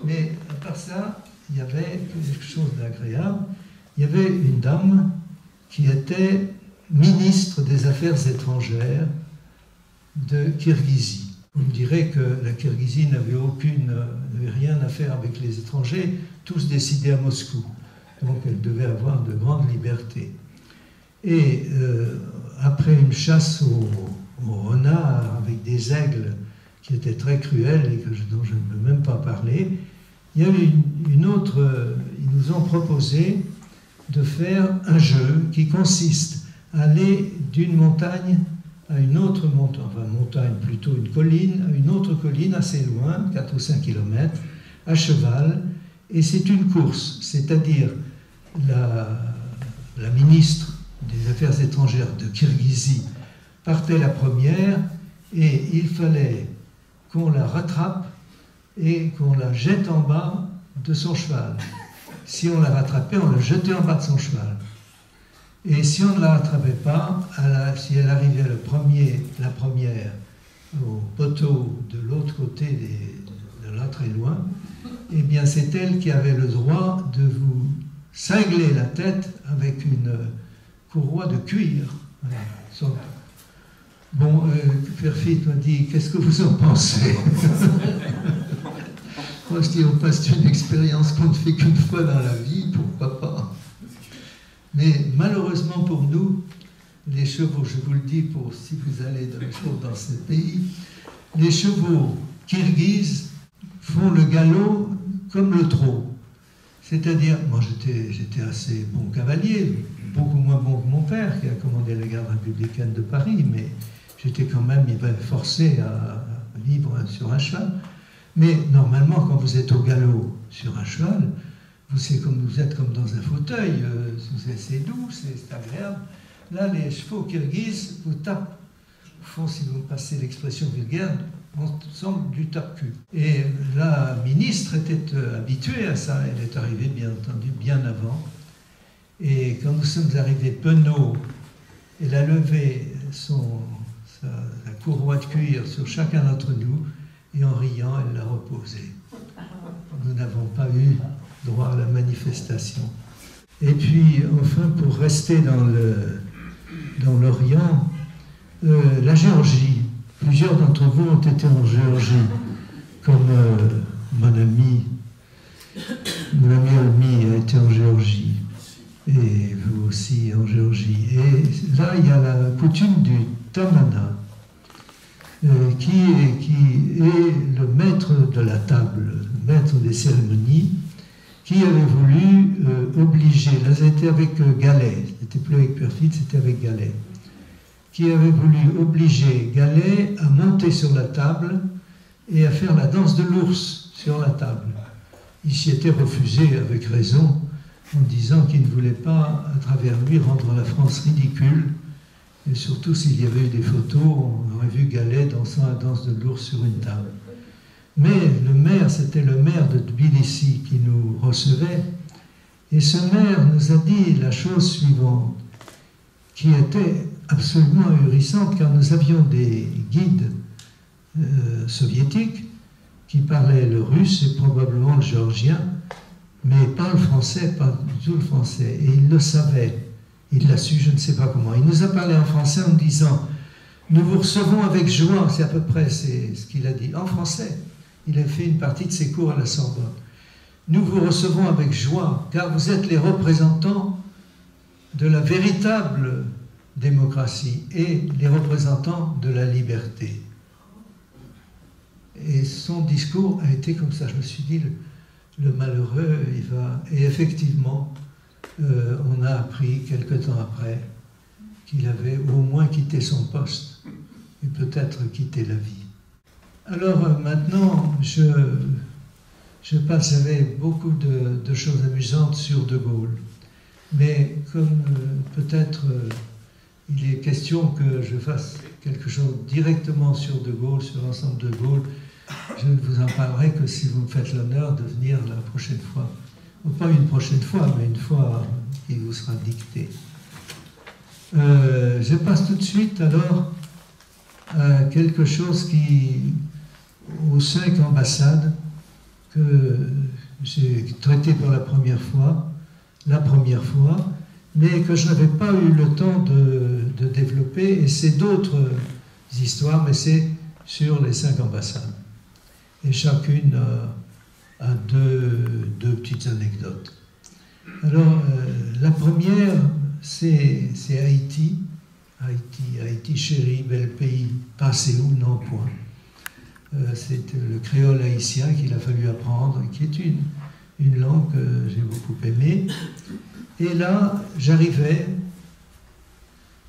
Mais à part ça, il y avait quelque chose d'agréable. Il y avait une dame qui était ministre des Affaires étrangères de Kirghizie. Vous me direz que la Kirghizie n'avait rien à faire avec les étrangers, tous décidés à Moscou. Donc elle devait avoir de grandes libertés. Et après une chasse aux renards avec des aigles qui étaient très cruels et dont je ne peux même pas parler, il y a eu ils nous ont proposé de faire un jeu qui consiste à aller d'une montagne à une autre montagne, enfin montagne plutôt une colline, à une autre colline assez loin, 4 ou 5 kilomètres, à cheval, et c'est une course, c'est-à-dire la ministre des Affaires étrangères de Kirghizie partait la première, et il fallait qu'on la rattrape et qu'on la jette en bas de son cheval. Si on la rattrapait, on la jetait en bas de son cheval. Et si on ne la rattrapait pas, si elle arrivait la première au poteau de l'autre côté, de là très loin, eh bien c'est elle qui avait le droit de vous cingler la tête avec une courroie de cuir. Voilà. Bon, Perfide m'a dit, qu'est-ce que vous en pensez? Moi je dis, c'est une expérience qu'on ne fait qu'une fois dans la vie, pourquoi pas? Mais malheureusement pour nous, les chevaux, je vous le dis pour si vous allez dans ce pays, les chevaux kirghizes font le galop comme le trot. C'est-à-dire, moi j'étais assez bon cavalier, beaucoup moins bon que mon père qui a commandé la garde républicaine de Paris, mais j'étais quand même forcé à vivre sur un cheval. Mais normalement, quand vous êtes au galop sur un cheval, vous êtes comme dans un fauteuil, c'est doux, c'est agréable. Là, les chevaux kirghizes vous tapent, au fond, si vous passez l'expression vulgaire, on semble du tape-cul. Et la ministre était habituée à ça, elle est arrivée, bien entendu, bien avant. Et quand nous sommes arrivés penauds, elle a levé sa courroie de cuir sur chacun d'entre nous, et en riant, elle l'a reposée. Nous n'avons pas eu droit à la manifestation. Et puis, enfin, pour rester dans l'Orient, la Géorgie. Plusieurs d'entre vous ont été en Géorgie, comme mon ami Olmi a été en Géorgie, et vous aussi en Géorgie. Et là, il y a la coutume du tamana, qui est le maître de la table, le maître des cérémonies, qui avait voulu obliger, là c'était avec Gallet, c'était plus avec Purfit, c'était avec Gallet, qui avait voulu obliger Gallet à monter sur la table et à faire la danse de l'ours sur la table. Il s'y était refusé avec raison, en disant qu'il ne voulait pas, à travers lui, rendre la France ridicule. Et surtout, s'il y avait eu des photos, on aurait vu Gallet dansant la danse de l'ours sur une table. Mais le maire, c'était le maire de Tbilissi qui nous recevait. Et ce maire nous a dit la chose suivante, qui était absolument ahurissante, car nous avions des guides soviétiques qui parlaient le russe et probablement le géorgien, mais pas le français, pas du tout le français. Et il le savait. Il l'a su, je ne sais pas comment. Il nous a parlé en français en disant « Nous vous recevons avec joie », c'est à peu près ce qu'il a dit, en français. Il a fait une partie de ses cours à la Sorbonne. « Nous vous recevons avec joie, car vous êtes les représentants de la véritable démocratie et les représentants de la liberté. » Et son discours a été comme ça. Je me suis dit, le malheureux, il va... Et effectivement, on a appris quelque temps après qu'il avait au moins quitté son poste et peut-être quitté la vie. Alors maintenant, je passe avec beaucoup de choses amusantes sur De Gaulle. Mais comme peut-être il est question que je fasse quelque chose directement sur De Gaulle, sur l'ensemble de Gaulle, je ne vous en parlerai que si vous me faites l'honneur de venir la prochaine fois. Ou pas une prochaine fois, mais une fois qui vous sera dictée. Je passe tout de suite alors à quelque chose aux 5 ambassades que j'ai traité pour la première fois, mais que je n'avais pas eu le temps de développer, et c'est d'autres histoires, mais c'est sur les 5 ambassades. Et chacune a deux petites anecdotes. Alors, la première, c'est Haïti. Haïti, chéri, bel pays, passé où? Non, point. C'est le créole haïtien qu'il a fallu apprendre, qui est une langue que j'ai beaucoup aimée. Et là, j'arrivais,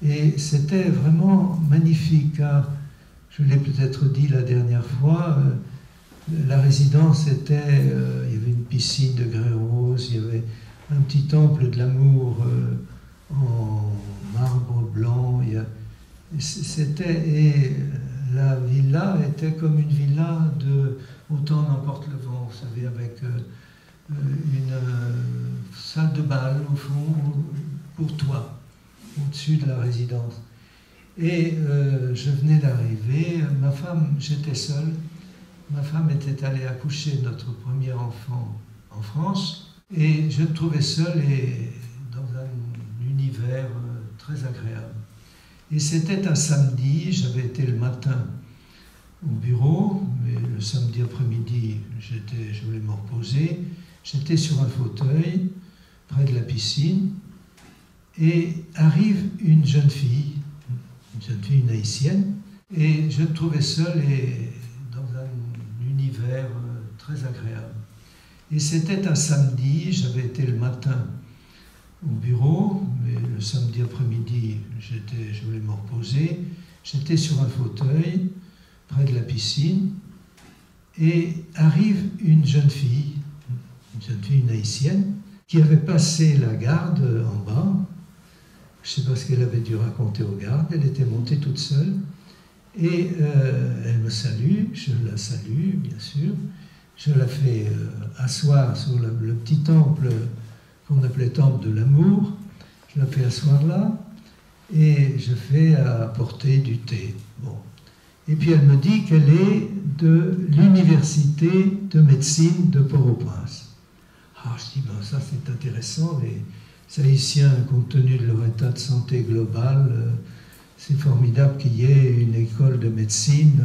et c'était vraiment magnifique, car, je l'ai peut-être dit la dernière fois, la résidence était, il y avait une piscine de grès rose, il y avait un petit temple de l'amour en marbre blanc, et la villa était comme une villa de Autant n'emporte le vent, vous savez, avec une salle de bal au fond, pour toi, au-dessus de la résidence. Et je venais d'arriver, ma femme, j'étais seul, ma femme était allée accoucher notre premier enfant en France, et je me trouvais seul et dans un univers très agréable. Et c'était un samedi, j'avais été le matin au bureau, mais le samedi après-midi, je voulais me reposer. J'étais sur un fauteuil, près de la piscine, et arrive une jeune fille, une haïtienne, et je me trouvais seul et dans un univers très agréable. Et c'était un samedi, j'avais été le matin au bureau, mais le samedi après-midi, je voulais me reposer. J'étais sur un fauteuil, près de la piscine, et arrive une jeune fille, une haïtienne, qui avait passé la garde en bas. Je ne sais pas ce qu'elle avait dû raconter aux gardes, elle était montée toute seule, et elle me salue, je la salue, bien sûr, je la fais asseoir sur le petit temple qu'on appelait temple de l'amour, je la fais asseoir là, et je fais apporter du thé. Bon. Et puis elle me dit qu'elle est de l'université de médecine de Port-au-Prince. Ah, je dis, ben, ça c'est intéressant, les Haïtiens, compte tenu de leur état de santé global, c'est formidable qu'il y ait une école de médecine,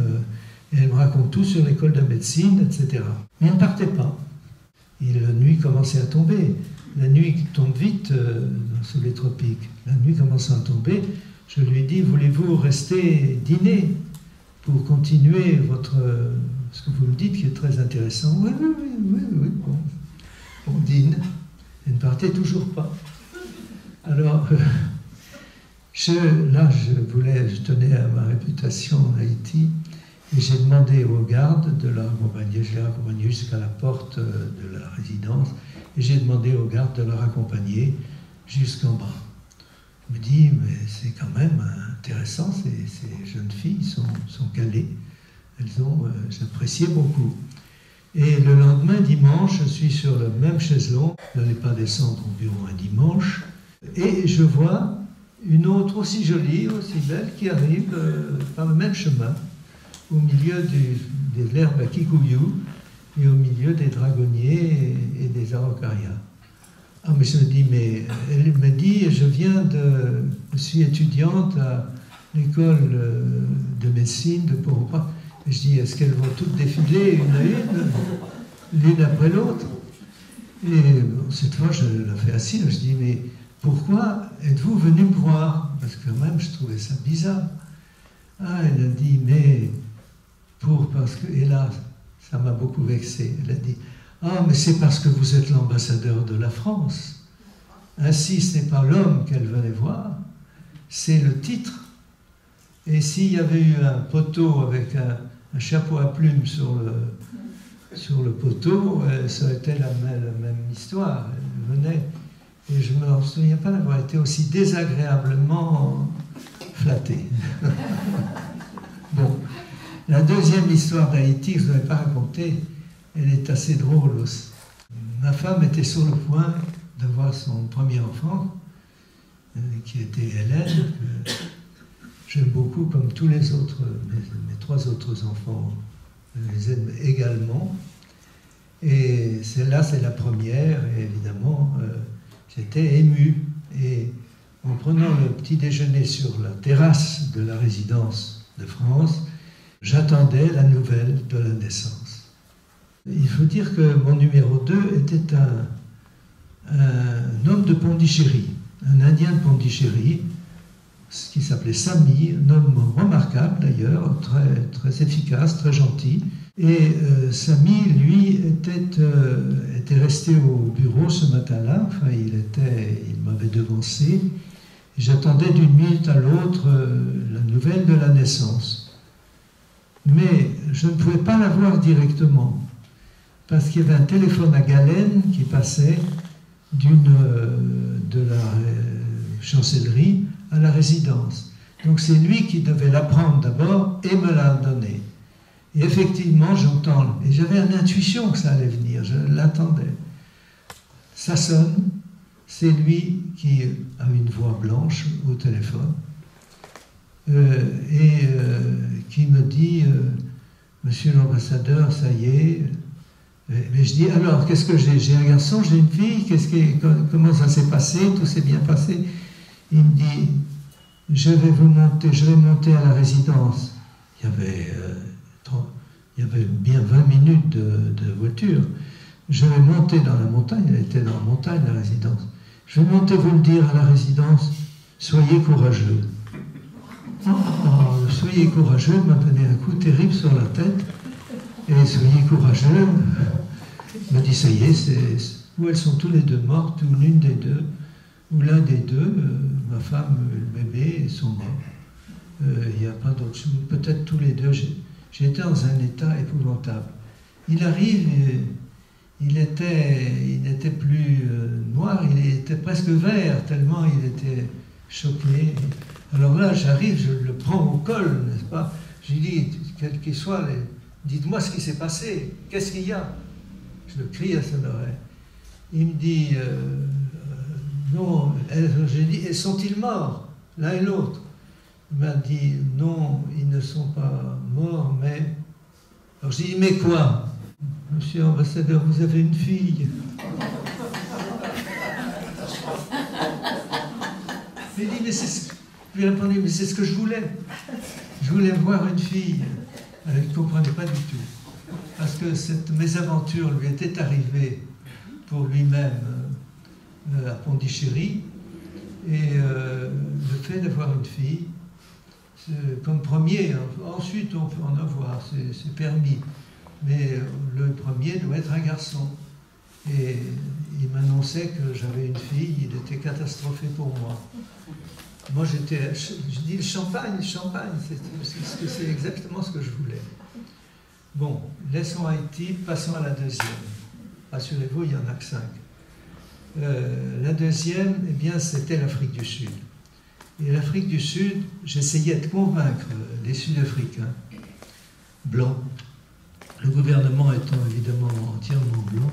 et elle me raconte tout sur l'école de médecine, etc. Mais elle ne partait pas. Et la nuit commençait à tomber. La nuit tombe vite sous les tropiques. La nuit commençant à tomber, je lui ai dit, voulez-vous rester dîner pour continuer ce que vous me dites, qui est très intéressant? Oui, bon. on dîne, elle ne partait toujours pas. Alors, je tenais à ma réputation en Haïti, et j'ai demandé aux gardes de la raccompagner. Je l'ai raccompagné jusqu'à la porte de la résidence, et j'ai demandé aux gardes de la raccompagner jusqu'en bas. Je me dis, mais c'est quand même intéressant, ces jeunes filles sont calées. J'appréciais beaucoup. Et le lendemain, dimanche, je suis sur le même chaiselong, je n'allais pas descendre environ un dimanche, et je vois une autre aussi jolie, aussi belle, qui arrive par le même chemin, au milieu de l'herbe à Kikuyu et au milieu des dragonniers et des araucarias. Ah, mais je me dis, mais elle me dit, je suis étudiante à l'école de médecine de Port-au-Prince. Et je dis, est-ce qu'elles vont toutes défiler une à une, l'une après l'autre? Et cette fois, je la fais assise, je dis, mais pourquoi êtes-vous venu me voir? Parce que quand même, je trouvais ça bizarre. Ah, elle a dit, mais parce que, et là, ça m'a beaucoup vexé. Elle a dit, ah, mais c'est parce que vous êtes l'ambassadeur de la France. Ainsi, ce n'est pas l'homme qu'elle venait voir, c'est le titre. Et s'il y avait eu un poteau avec un chapeau à plumes sur le poteau, ça aurait été la même histoire. Elle venait. Et je ne me souviens pas d'avoir été aussi désagréablement flatté. Bon. La deuxième histoire d'Haïti, que je ne vous ai pas racontée, elle est assez drôle aussi. Ma femme était sur le point d'avoir son premier enfant, qui était Hélène, que j'aime beaucoup comme tous les autres, mes trois autres enfants, je les aime également. Et celle-là, c'est la première, et évidemment, j'étais ému. Et en prenant le petit déjeuner sur la terrasse de la résidence de France, j'attendais la nouvelle de la naissance. Il faut dire que mon numéro 2 était un homme de Pondichéry, un Indien de Pondichéry, qui s'appelait Samy, un homme remarquable d'ailleurs, très, très efficace, très gentil. Et Samy, lui, était resté au bureau ce matin-là, enfin il m'avait devancé, et j'attendais d'une minute à l'autre la nouvelle de la naissance. Mais je ne pouvais pas la voir directement, parce qu'il y avait un téléphone à galène qui passait de la chancellerie à la résidence. Donc c'est lui qui devait la prendre d'abord et me la donner. Et effectivement, j'entends, et j'avais une intuition que ça allait venir, je l'attendais. Ça sonne, c'est lui qui a une voix blanche au téléphone, qui me dit, monsieur l'ambassadeur, ça y est. Mais je dis, alors, qu'est-ce que j'ai? J'ai un garçon, j'ai une fille, comment ça s'est passé? Tout s'est bien passé? Il me dit, je vais monter à la résidence. Il y avait bien 20 minutes de voiture. Je vais monter dans la montagne, elle était dans la montagne, la résidence. Je vais monter vous le dire à la résidence, soyez courageux. Oh, soyez courageux, m'a donné un coup terrible sur la tête. Et soyez courageux. Il m'a dit, ça y est, ou elles sont tous les deux mortes, ou l'une des deux, ou l'un des deux, ma femme, le bébé, sont morts. Il n'y a pas d'autre chose. Peut-être tous les deux. J'étais dans un état épouvantable. Il arrive, il n'était plus noir, il était presque vert, tellement il était choqué. Alors là, j'arrive, je le prends au col, n'est-ce pas? Je lui dis, quel qu'il soit, dites-moi ce qui s'est passé, qu'est-ce qu'il y a? Je le crie à son oreille. Il me dit, non, j'ai dit, et sont-ils morts, l'un et l'autre? Il m'a dit, non, ils ne sont pas morts, mais... Alors j'ai dit, mais quoi? Monsieur l'ambassadeur, vous avez une fille. Il dit, mais c'est... Je lui ai répondu, mais c'est ce que je voulais. Je voulais voir une fille. Elle ne comprenait pas du tout. Parce que cette mésaventure lui était arrivée pour lui-même à Pondichéry. Et le fait d'avoir une fille, comme premier, ensuite on peut en avoir, c'est permis. Mais le premier doit être un garçon. Et il m'annonçait que j'avais une fille, il était catastrophé pour moi. Moi, je dis le champagne, c'est exactement ce que je voulais. Bon, laissons Haïti, passons à la deuxième. Rassurez-vous, il n'y en a que 5. La deuxième, eh bien, c'était l'Afrique du Sud. Et l'Afrique du Sud, j'essayais de convaincre les Sud-Africains blancs, le gouvernement étant évidemment entièrement blanc,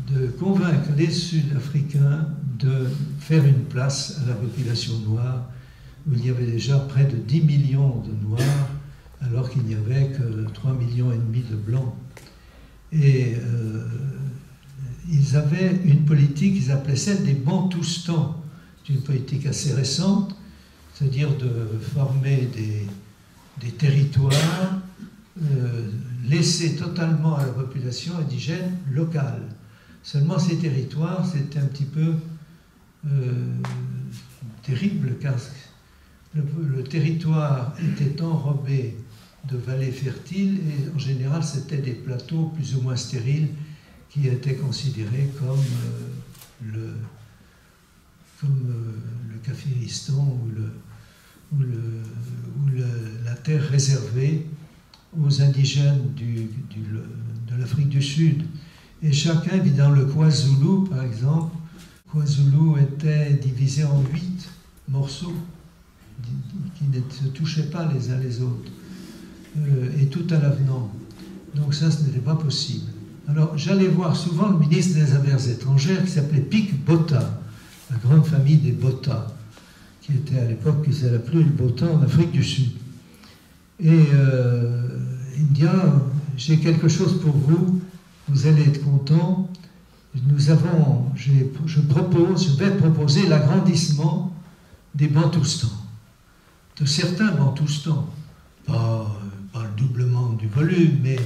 de convaincre les Sud-Africains de faire une place à la population noire, où il y avait déjà près de 10 millions de Noirs, alors qu'il n'y avait que 3,5 millions de Blancs. Et ils avaient une politique qu'ils appelaient celle des Bantoustans. C'est une politique assez récente, c'est-à-dire de former des territoires laissés totalement à la population indigène locale. Seulement ces territoires, c'était un petit peu terrible, car le territoire était enrobé de vallées fertiles et en général c'était des plateaux plus ou moins stériles qui étaient considérés comme le Kafiristan ou la terre réservée aux indigènes de l'Afrique du Sud. Et chacun vit dans le KwaZulu, par exemple. KwaZulu était divisé en 8 morceaux qui ne se touchaient pas les uns les autres, et tout à l'avenant. Donc ça, ce n'était pas possible. Alors, j'allais voir souvent le ministre des Affaires étrangères qui s'appelait Pik Botha, la grande famille des Botha, qui était à l'époque, qui s'appelait plus le Botha en Afrique du Sud. Et il me dit, ah, j'ai quelque chose pour vous, vous allez être content. Je vais proposer l'agrandissement des Bantoustans, de certains Bantoustans, pas le doublement du volume, mais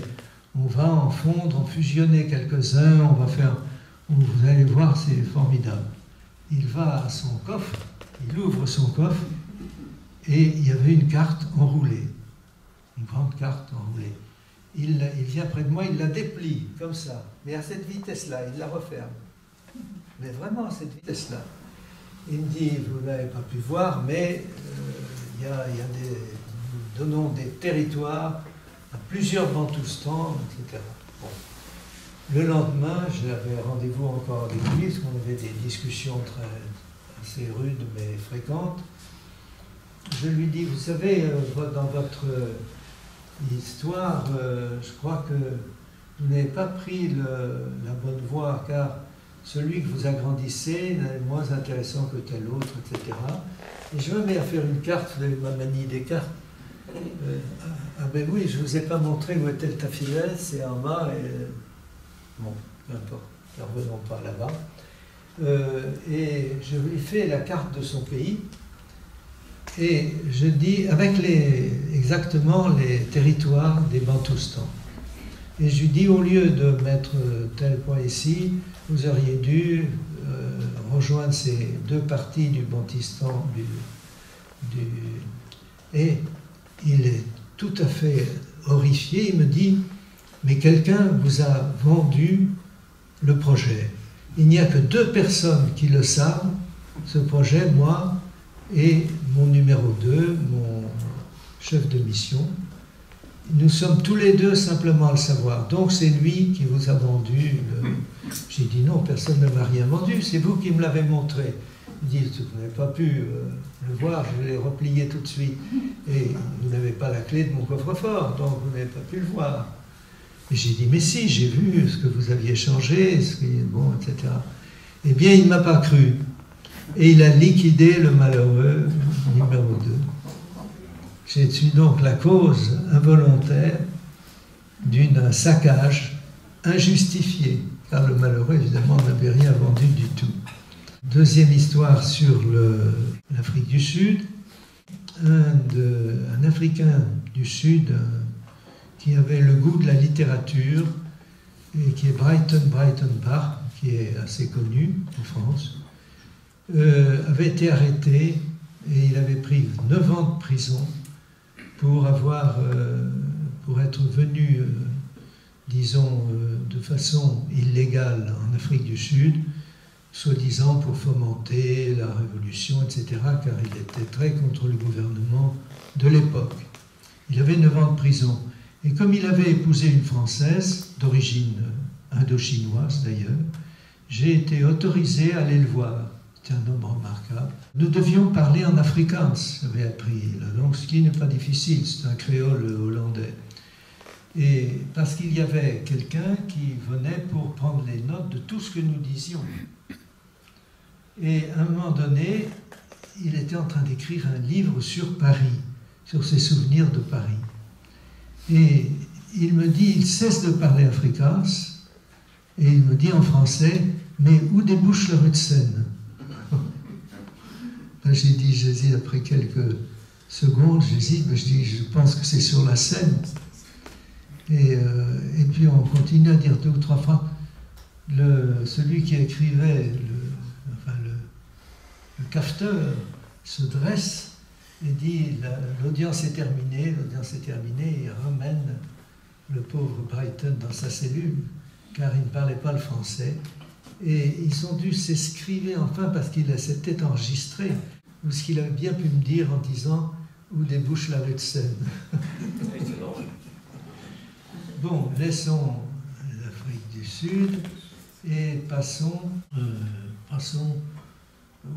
on va en fondre, en fusionner quelques-uns, vous allez voir, c'est formidable. Il va à son coffre, il ouvre son coffre, et il y avait une carte enroulée, une grande carte enroulée. Il vient près de moi, il la déplie, comme ça, mais à cette vitesse-là, il la referme. Mais vraiment à cette vitesse-là. Il me dit, vous n'avez pas pu voir, mais nous donnons des territoires à plusieurs Bantoustans, etc. Bon. Le lendemain, j'avais rendez-vous encore avec lui, parce qu'on avait des discussions assez rudes, mais fréquentes. Je lui dis, vous savez, dans votre histoire, je crois que vous n'avez pas pris la bonne voie, car celui que vous agrandissez est moins intéressant que tel autre, etc. Et je me mets à faire une carte, vous avez ma manie des cartes. Ah ben oui, je ne vous ai pas montré où était le Tafilès, c'est en bas, et bon, peu importe, ne revenons pas là-bas. Et je lui fais la carte de son pays, et je dis, avec exactement les territoires des Bantoustans. Et je lui dis, au lieu de mettre tel point ici, vous auriez dû rejoindre ces deux parties du Bantistan. Et il est tout à fait horrifié, il me dit, mais quelqu'un vous a vendu le projet. Il n'y a que 2 personnes qui le savent, ce projet, moi et mon numéro 2, mon chef de mission. Nous sommes tous les 2 simplement à le savoir. Donc c'est lui qui vous a vendu. J'ai dit non, personne ne m'a rien vendu, c'est vous qui me l'avez montré. Il dit, vous n'avez pas pu le voir, je l'ai replié tout de suite. Et vous n'avez pas la clé de mon coffre-fort, donc vous n'avez pas pu le voir. Et j'ai dit, mais si, j'ai vu ce que vous aviez changé, bon, etc. Eh bien, il ne m'a pas cru. Et il a liquidé le malheureux numéro 2. Je suis donc la cause involontaire d'un saccage injustifié, car le malheureux, évidemment, n'avait rien vendu du tout. Deuxième histoire sur l'Afrique du Sud. Un Africain du Sud qui avait le goût de la littérature, et qui est Brighton Bach, qui est assez connu en France, avait été arrêté et il avait pris 9 ans de prison pour être venu disons, de façon illégale en Afrique du Sud, soi-disant pour fomenter la révolution, etc., car il était très contre le gouvernement de l'époque. Il avait 9 ans de prison. Et comme il avait épousé une Française, d'origine indo-chinoise d'ailleurs, j'ai été autorisé à aller le voir. C'était un homme remarquable. Nous devions parler en afrikaans. J'avais appris la langue, ce qui n'est pas difficile, c'est un créole hollandais. Et parce qu'il y avait quelqu'un qui venait pour prendre les notes de tout ce que nous disions. Et à un moment donné, il était en train d'écrire un livre sur Paris, sur ses souvenirs de Paris. Et il me dit, il cesse de parler afrikaans, et il me dit en français, mais où débouche la rue de Seine? J'hésite après quelques secondes, j'hésite, mais je dis, je pense que c'est sur la Seine. Et puis on continue à dire 2 ou 3 fois. Celui qui écrivait, le cafeteur, se dresse et dit l'audience est terminée, et ramène le pauvre Brighton dans sa cellule, car il ne parlait pas le français. Et ils ont dû s'escriver enfin parce qu'il s'était enregistré, ou ce qu'il avait bien pu me dire en disant où débouche la rue de Seine. Bon, laissons l'Afrique du Sud et passons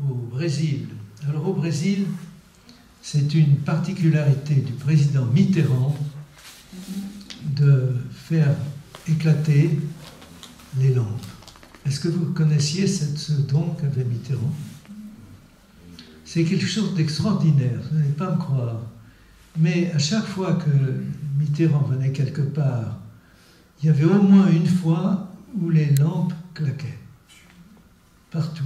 au Brésil. Alors au Brésil, c'est une particularité du président Mitterrand de faire éclater les lampes. Est-ce que vous connaissiez ce don qu'avait Mitterrand? C'est quelque chose d'extraordinaire, vous n'allez pas me croire. Mais à chaque fois que Mitterrand venait quelque part, il y avait au moins une fois où les lampes claquaient. Partout.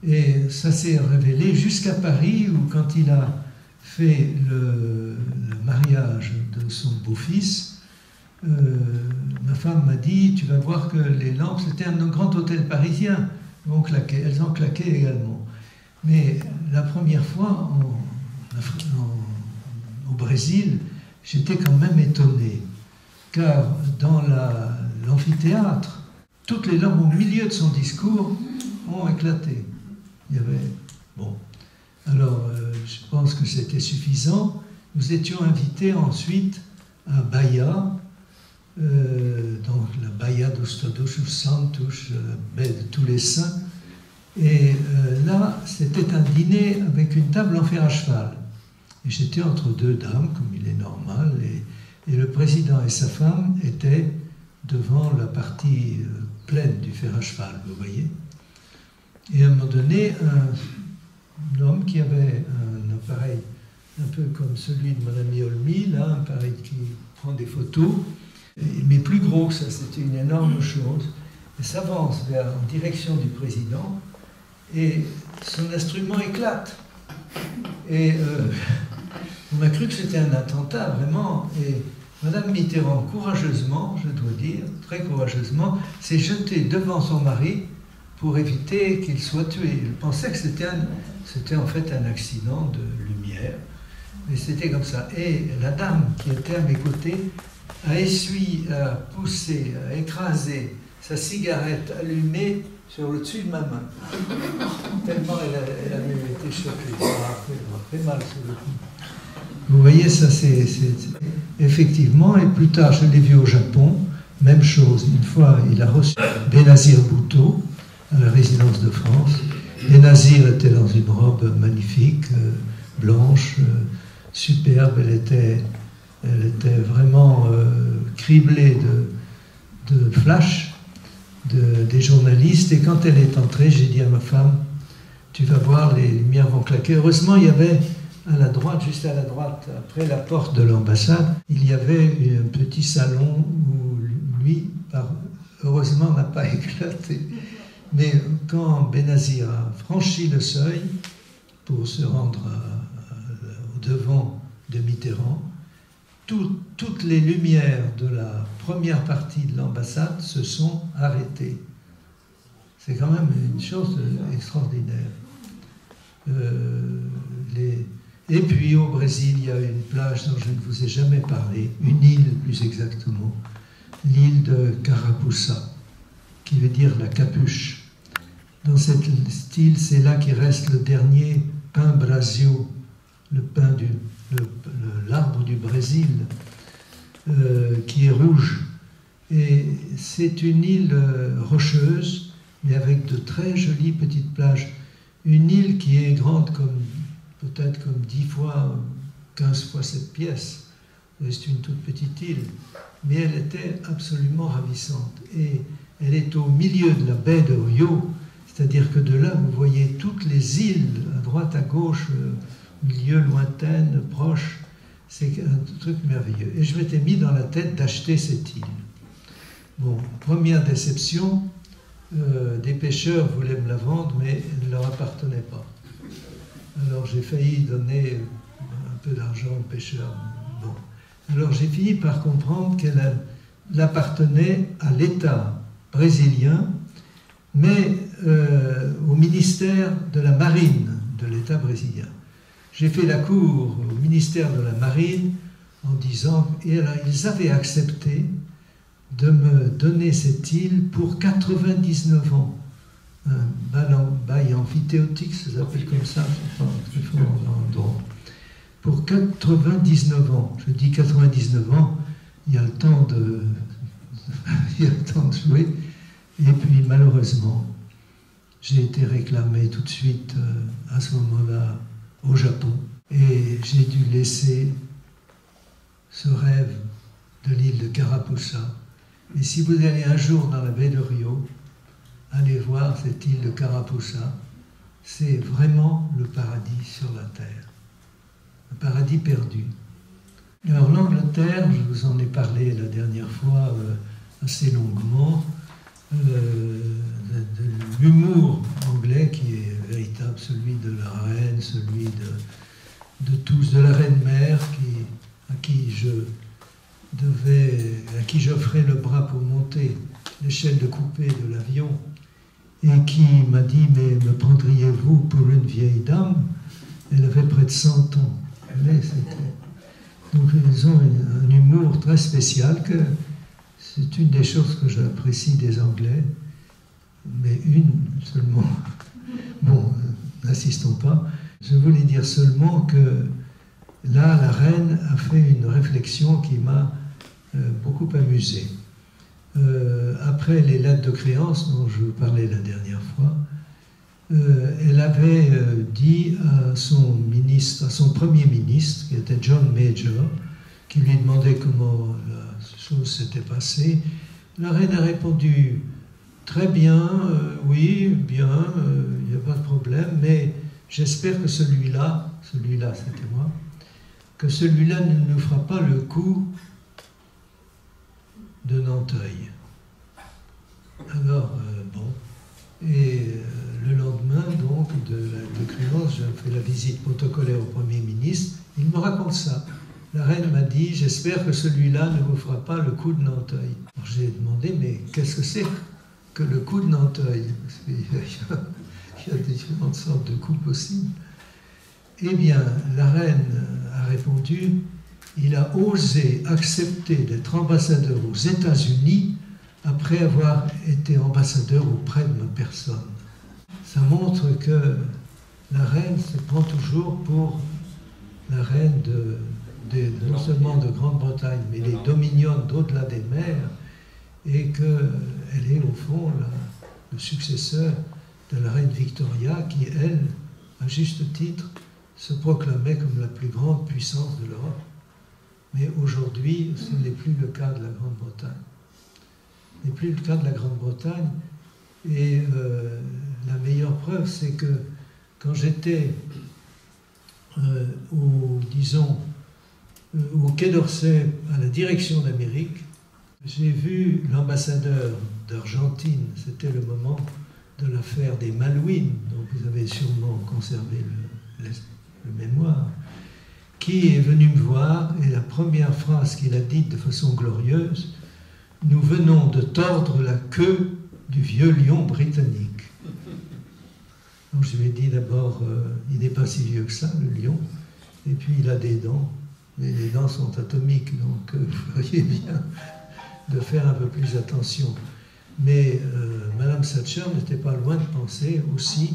Et ça s'est révélé jusqu'à Paris, où quand il a fait le mariage de son beau-fils, ma femme m'a dit, tu vas voir que les lampes, c'était un grand hôtel parisien, elles ont claqué également. Mais la première fois, au Brésil, j'étais quand même étonné, car dans l'amphithéâtre, toutes les lampes au milieu de son discours ont éclaté. Il y avait... Bon. Alors, je pense que c'était suffisant. Nous étions invités ensuite à Bahia, donc la Bahia dos Todos os Santos, la baie de tous les saints. Et là, c'était un dîner avec une table en fer à cheval. Et j'étais entre 2 dames, comme il est normal, et le président et sa femme étaient devant la partie pleine du fer à cheval, vous voyez. Et à un moment donné, un homme qui avait un appareil un peu comme celui de Madame Yolmi, là, un appareil qui prend des photos, mais plus gros que ça, c'était une énorme chose, et s'avance en direction du président, et son instrument éclate. Et on a cru que c'était un attentat, vraiment. Et Madame Mitterrand, courageusement, je dois dire, très courageusement, s'est jetée devant son mari pour éviter qu'il soit tué. Je pensais que c'était en fait un accident de lumière, mais c'était comme ça. Et la dame qui était à mes côtés a poussé, a écrasé sa cigarette allumée sur le dessus de ma main. Tellement elle avait été choquée. Ça m'a fait mal sur le coup. Vous voyez, ça c'est... Effectivement, et plus tard, je l'ai vu au Japon, même chose. Une fois, il a reçu Benazir Bhutto à la résidence de France. Benazir était dans une robe magnifique, blanche, superbe. Elle était vraiment criblée de flash des journalistes. Et quand elle est entrée, j'ai dit à ma femme, tu vas voir, les lumières vont claquer. Heureusement, il y avait à la droite, juste à la droite, après la porte de l'ambassade, il y avait un petit salon où lui, heureusement, n'a pas éclaté. Mais quand Benazir a franchi le seuil pour se rendre au devant de Mitterrand, toutes les lumières de la première partie de l'ambassade se sont arrêtées. C'est quand même une chose extraordinaire. Et puis au Brésil, il y a une plage dont je ne vous ai jamais parlé, une île plus exactement, l'île de Carapuça, qui veut dire la capuche. Dans cette île, c'est là qu'il reste le dernier pin Brasil, le pin l'arbre du Brésil, qui est rouge. Et c'est une île rocheuse, mais avec de très jolies petites plages. Une île qui est grande peut-être comme 10 fois, 15 fois cette pièce. C'est une toute petite île, mais elle était absolument ravissante. Et elle est au milieu de la baie de Rio, c'est-à-dire que de là, vous voyez toutes les îles, à droite, à gauche, milieu, lointaine, proche. C'est un truc merveilleux. Et je m'étais mis dans la tête d'acheter cette île. Bon, première déception, des pêcheurs voulaient me la vendre, mais elle ne leur appartenait pas. Alors j'ai failli donner un peu d'argent aux pêcheurs. Bon. Alors j'ai fini par comprendre qu'elle appartenait à l'État brésilien, mais au ministère de la Marine de l'État brésilien. J'ai fait la cour au ministère de la Marine en disant, et alors ils avaient accepté de me donner cette île pour 99 ans. Un bail amphithéotique, ça s'appelle comme ça, je sais pas, très fort en droit. Pour 99 ans. Je dis 99 ans, il y a le temps de, il y a le temps de jouer. Et puis malheureusement, j'ai été réclamé tout de suite à ce moment-là au Japon. Et j'ai dû laisser ce rêve de l'île de Carapuça. Et si vous allez un jour dans la baie de Rio, allez voir cette île de Carapuça. C'est vraiment le paradis sur la terre. Le paradis perdu. Alors l'Angleterre, je vous en ai parlé la dernière fois assez longuement, de l'humour anglais qui est véritable, celui de la reine, celui de tous, de la reine-mère à qui j'offrais le bras pour monter l'échelle de coupé de l'avion, et qui m'a dit, mais me prendriez-vous pour une vieille dame? Elle avait près de 100 ans. Donc ils ont un humour très spécial, que c'est une des choses que j'apprécie des Anglais, mais une seulement. Bon, n'insistons pas. Je voulais dire seulement que là, la reine a fait une réflexion qui m'a beaucoup amusé. Après les lettres de créance dont je vous parlais la dernière fois, elle avait dit à son premier ministre, qui était John Major, qui lui demandait comment la chose s'était passée. La reine a répondu très bien, oui, bien, il n'y a pas de problème, mais j'espère que celui-là c'était moi, que celui-là ne nous fera pas le coup de Nanteuil. Alors, bon, et le lendemain, donc, de créance, j'ai fait la visite protocolaire au Premier ministre, il me raconte ça. La reine m'a dit, j'espère que celui-là ne vous fera pas le coup de Nanteuil. J'ai demandé, mais qu'est-ce que c'est que le coup de Nanteuil? Parce qu'il y a différentes sortes de coups possibles. Eh bien, la reine a répondu, il a osé accepter d'être ambassadeur aux États-Unis après avoir été ambassadeur auprès de ma personne. Ça montre que la reine se prend toujours pour la reine non seulement de Grande-Bretagne, mais les dominions d'au-delà des mers, et qu'elle est au fond le successeur de la reine Victoria, qui, elle, à juste titre, se proclamait comme la plus grande puissance de l'Europe. Mais aujourd'hui, ce n'est plus le cas de la Grande-Bretagne. Ce n'est plus le cas de la Grande-Bretagne. Et la meilleure preuve, c'est que quand j'étais au Quai d'Orsay, à la direction d'Amérique, j'ai vu l'ambassadeur d'Argentine, c'était le moment de l'affaire des Malouines, dont vous avez sûrement conservé le mémoire, qui est venu me voir, et la première phrase qu'il a dite de façon glorieuse, « Nous venons de tordre la queue du vieux lion britannique. » Donc je lui ai dit d'abord, il n'est pas si vieux que ça, le lion, et puis il a des dents, mais les dents sont atomiques, donc vous voyez bien de faire un peu plus attention. Mais Madame Thatcher n'était pas loin de penser aussi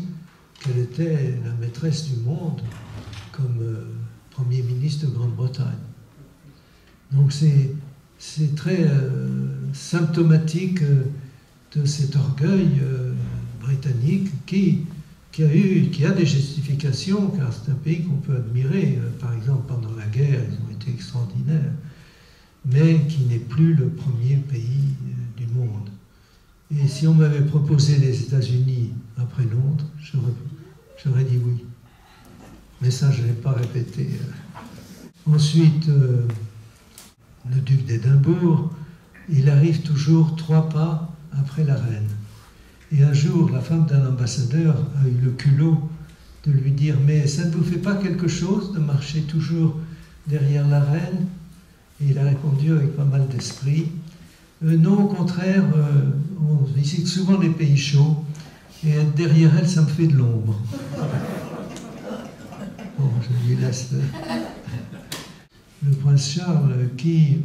qu'elle était la maîtresse du monde comme Premier ministre de Grande-Bretagne. Donc c'est très symptomatique de cet orgueil britannique qui a des justifications, car c'est un pays qu'on peut admirer. Par exemple, pendant la guerre, ils ont été extraordinaires, mais qui n'est plus le premier pays du monde. Et si on m'avait proposé les États-Unis après Londres, j'aurais dit oui. Mais ça, je ne l'ai pas répété. Ensuite, le duc d'Édimbourg, il arrive toujours 3 pas après la reine. Et un jour, la femme d'un ambassadeur a eu le culot de lui dire « Mais ça ne vous fait pas quelque chose de marcher toujours derrière la reine ?» Et il a répondu avec pas mal d'esprit « Non, au contraire, on visite souvent les pays chauds, et être derrière elle, ça me fait de l'ombre. » Bon, je lui laisse le prince Charles qui,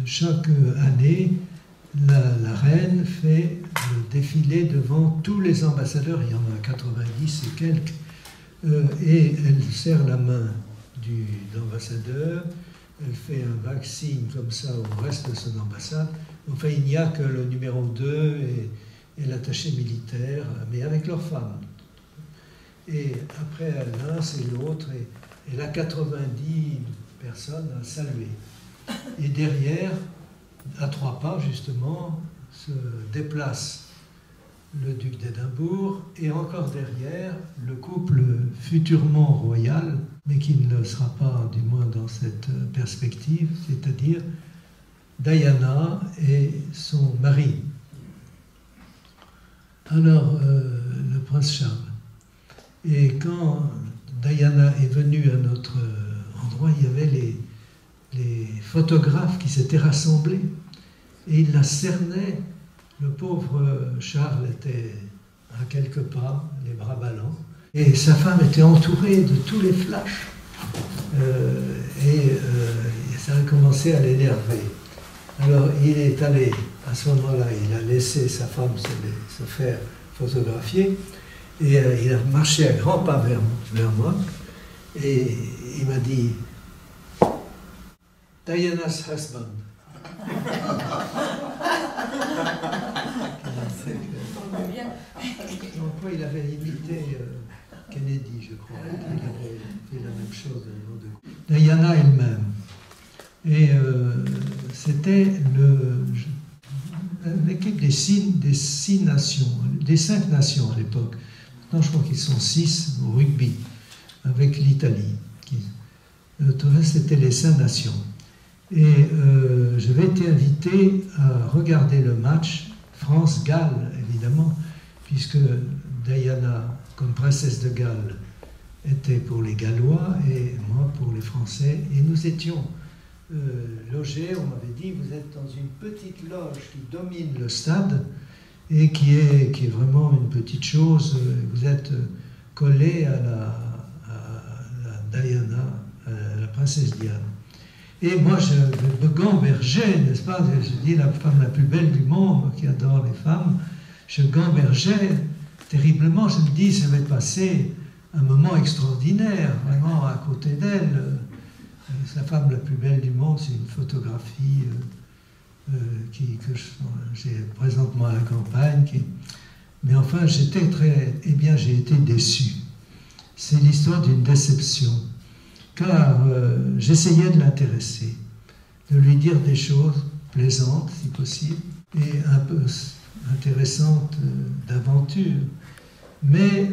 chaque année, la reine fait le défilé devant tous les ambassadeurs, il y en a 90 et quelques, et elle serre la main de l'ambassadeur, elle fait un vague signe comme ça au reste de son ambassade. Enfin, il n'y a que le numéro 2 et l'attaché militaire, mais avec leurs femmes. Et après l'un, c'est l'autre, et elle a 90 personnes à saluer. Et derrière, à 3 pas justement, se déplace le duc d'Édimbourg et encore derrière le couple futurement royal, mais qui ne le sera pas du moins dans cette perspective, c'est-à-dire Diana et son mari. Alors, le prince Charles. Et quand Diana est venue à notre endroit, il y avait les photographes qui s'étaient rassemblés et ils la cernaient. Le pauvre Charles était à quelques pas, les bras ballants, et sa femme était entourée de tous les flashs. Ça a commencé à l'énerver. Alors il est allé, à ce moment-là, il a laissé sa femme se faire photographier, et il a marché à grands pas vers moi, et il m'a dit « Diana's husband ». Il avait imité Kennedy, je crois. Il avait fait la même chose. Diana elle-même. Et c'était l'équipe des 6 nations, des 5 nations à l'époque. Maintenant, je crois qu'ils sont 6 au rugby, avec l'Italie. Tout le reste, c'était les 5 nations. Et j'avais été invité à regarder le match France-Galles, évidemment, puisque Diana, comme princesse de Galles, était pour les Gallois et moi pour les Français. Et nous étions logés, on m'avait dit, vous êtes dans une petite loge qui domine le stade et qui est vraiment une petite chose. Vous êtes collés à la Diana, à la princesse Diane. Et moi, je me gambergeais, n'est-ce pas? Je dis la femme la plus belle du monde, qui adore les femmes. Je gambergeais terriblement. Je me dis, ça va passer un moment extraordinaire, vraiment à côté d'elle. La femme la plus belle du monde, c'est une photographie que j'ai présentement à la campagne. Mais enfin, j'ai été déçu. C'est l'histoire d'une déception. Car j'essayais de l'intéresser, de lui dire des choses plaisantes, si possible, et un peu intéressantes d'aventure. Mais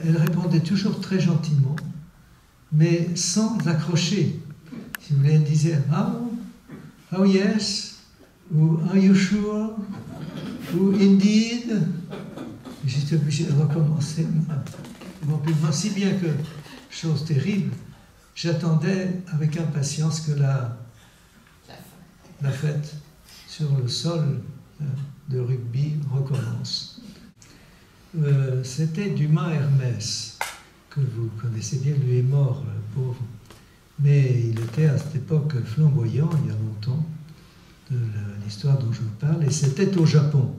elle répondait toujours très gentiment, mais sans accrocher. Si vous voulez, elle disait « Oh yes » ou « Are you sure » ou « Indeed ». J'étais obligé de recommencer mon compliment, si bien que, chose terrible, j'attendais avec impatience que la fête sur le sol de rugby recommence. C'était Dumas Hermès, que vous connaissez bien, lui est mort, le pauvre. Mais il était à cette époque flamboyant, il y a longtemps. de l'histoire dont je vous parle, et c'était au Japon.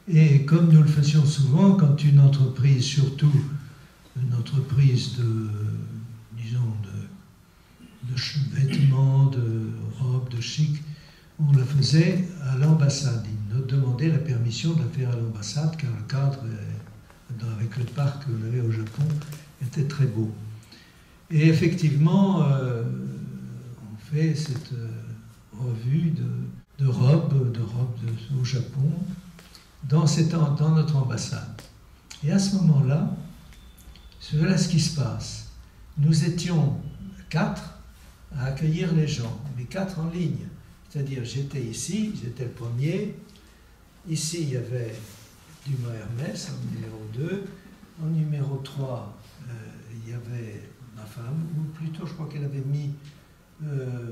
Et comme nous le faisions souvent, quand une entreprise, surtout une entreprise disons, de vêtements, de robes, de chic, on le faisait à l'ambassade. Ils nous demandaient la permission de la faire à l'ambassade, car le cadre, avec le parc que vous avez au Japon, était très beau. Et effectivement, on fait cette revue de robes au Japon dans notre ambassade. Et à ce moment-là, voilà ce qui se passe. Nous étions 4 à accueillir les gens, mais 4 en ligne. C'est-à-dire, j'étais ici, j'étais le premier. Ici, il y avait Dumas Hermès en numéro 2. En numéro 3, il y avait ma femme, ou plutôt, je crois qu'elle avait mis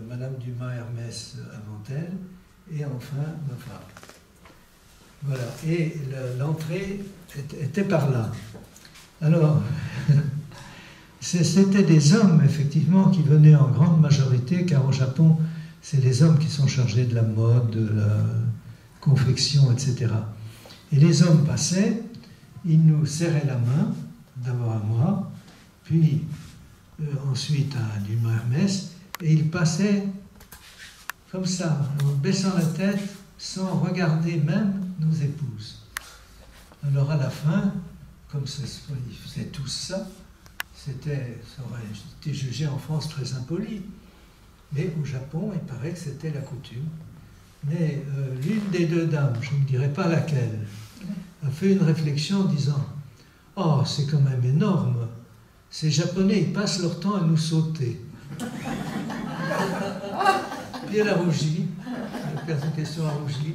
Madame Dumas Hermès avant elle, et enfin, ma femme. Voilà, et l'entrée était par là. Alors, c'était des hommes, effectivement, qui venaient en grande majorité, car au Japon, c'est les hommes qui sont chargés de la mode, de la confection, etc. Et les hommes passaient, ils nous serraient la main, d'abord à moi, puis ensuite à Dumas Hermès, et ils passaient comme ça, en baissant la tête, sans regarder même nos épouses. Alors à la fin, comme ils faisaient tous ça, ça aurait été jugé en France très impoli. Mais au Japon, il paraît que c'était la coutume. Mais l'une des 2 dames, je ne dirai pas laquelle, a fait une réflexion en disant « Oh, c'est quand même énorme, ces Japonais, ils passent leur temps à nous sauter. » Puis elle a rougi, la personne en question a rougi,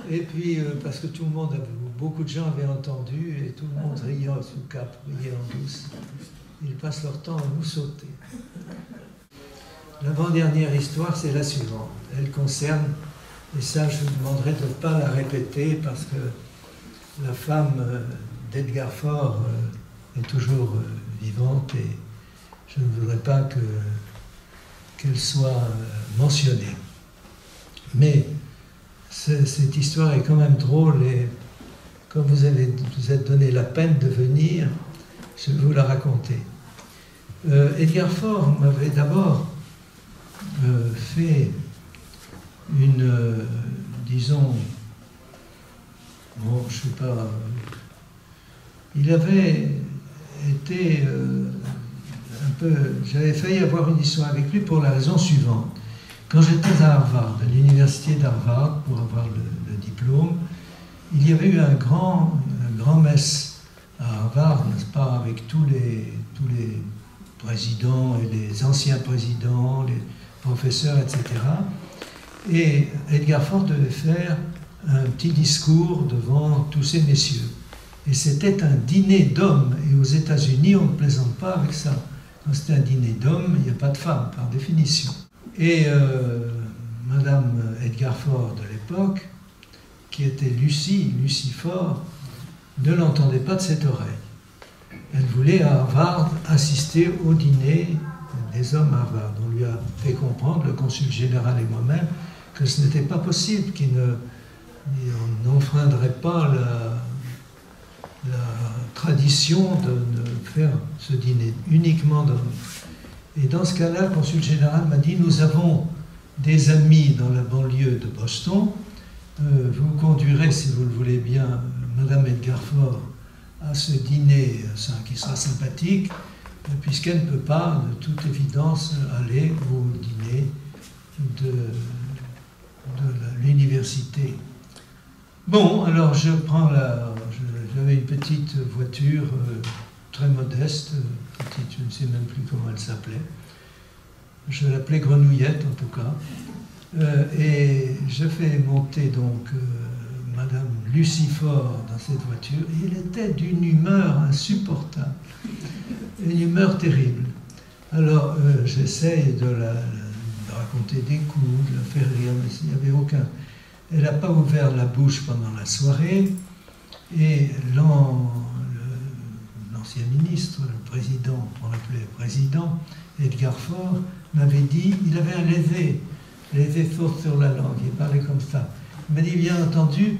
et puis parce que tout le monde, beaucoup de gens avaient entendu, et tout le monde riait sous cap, riait en douce. Ils passent leur temps à nous sauter. L'avant-dernière histoire, c'est la suivante. Elle concerne, et ça je vous demanderai de ne pas la répéter, parce que la femme d'Edgar Faure est toujours vivante, et je ne voudrais pas qu'elle soit mentionnée. Mais cette histoire est quand même drôle, et comme vous êtes donné la peine de venir, je vais vous la raconter. Edgar Faure m'avait d'abord fait une, disons, bon, je sais pas, il avait été un peu, j'avais failli avoir une histoire avec lui pour la raison suivante. Quand j'étais à Harvard, à l'université d'Harvard, pour avoir le diplôme, il y avait eu un grand mess à Harvard, n'est-ce pas, avec tous les présidents et les anciens présidents, les professeurs, etc. Et Edgar Faure devait faire un petit discours devant tous ces messieurs. Et c'était un dîner d'hommes. Et aux États-Unis, on ne plaisante pas avec ça. Quand c'est un dîner d'hommes, il n'y a pas de femmes, par définition. Et Madame Edgar Faure de l'époque, qui était Lucie Faure, ne l'entendait pas de cette oreille. Elle voulait à Harvard assister au dîner des hommes à Harvard. On lui a fait comprendre, le consul général et moi-même, que ce n'était pas possible, qu'on n'enfreindrait pas la tradition de faire ce dîner uniquement d'hommes. Et dans ce cas-là, le consul général m'a dit « Nous avons des amis dans la banlieue de Boston. Vous conduirez, si vous le voulez bien, Madame Edgar Faure à ce dîner qui sera sympathique, puisqu'elle ne peut pas, de toute évidence, aller au dîner de l'université. » Bon, alors j'avais une petite voiture très modeste, petite, je ne sais même plus comment elle s'appelait. Je l'appelais Grenouillette en tout cas. Et je fais monter donc Madame Lucie Faure dans cette voiture, et elle était d'une humeur insupportable, une humeur terrible. Alors j'essaye de raconter des coups, de la faire rire, mais il n'y avait aucun. Elle n'a pas ouvert la bouche pendant la soirée, et l'ancien ministre, le président, on l'appelait président, Edgar Faure, m'avait dit, il avait levé les efforts sur la langue. Il parlait comme ça. Il m'a dit, bien entendu,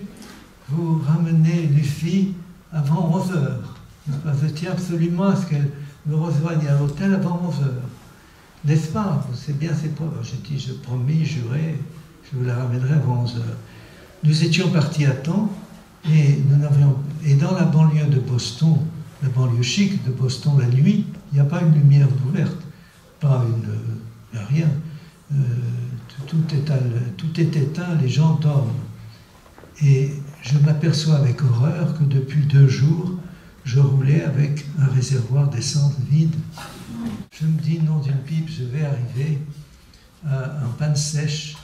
vous ramenez Lucie avant 11 heures. Je tiens absolument à ce qu'elle me rejoigne à l'hôtel avant 11 heures. N'est-ce pas? C'est bien, c'est pas. J'ai dit, je promis, juré, je vous la ramènerai avant 11 heures. Nous étions partis à temps et dans la banlieue de Boston, la banlieue chic de Boston, la nuit, il n'y a pas une lumière ouverte, il n'y a rien. Tout est éteint, les gens dorment. Et je m'aperçois avec horreur que depuis 2 jours, je roulais avec un réservoir d'essence vide. Je me dis, nom d'une pipe, je vais arriver en panne sèche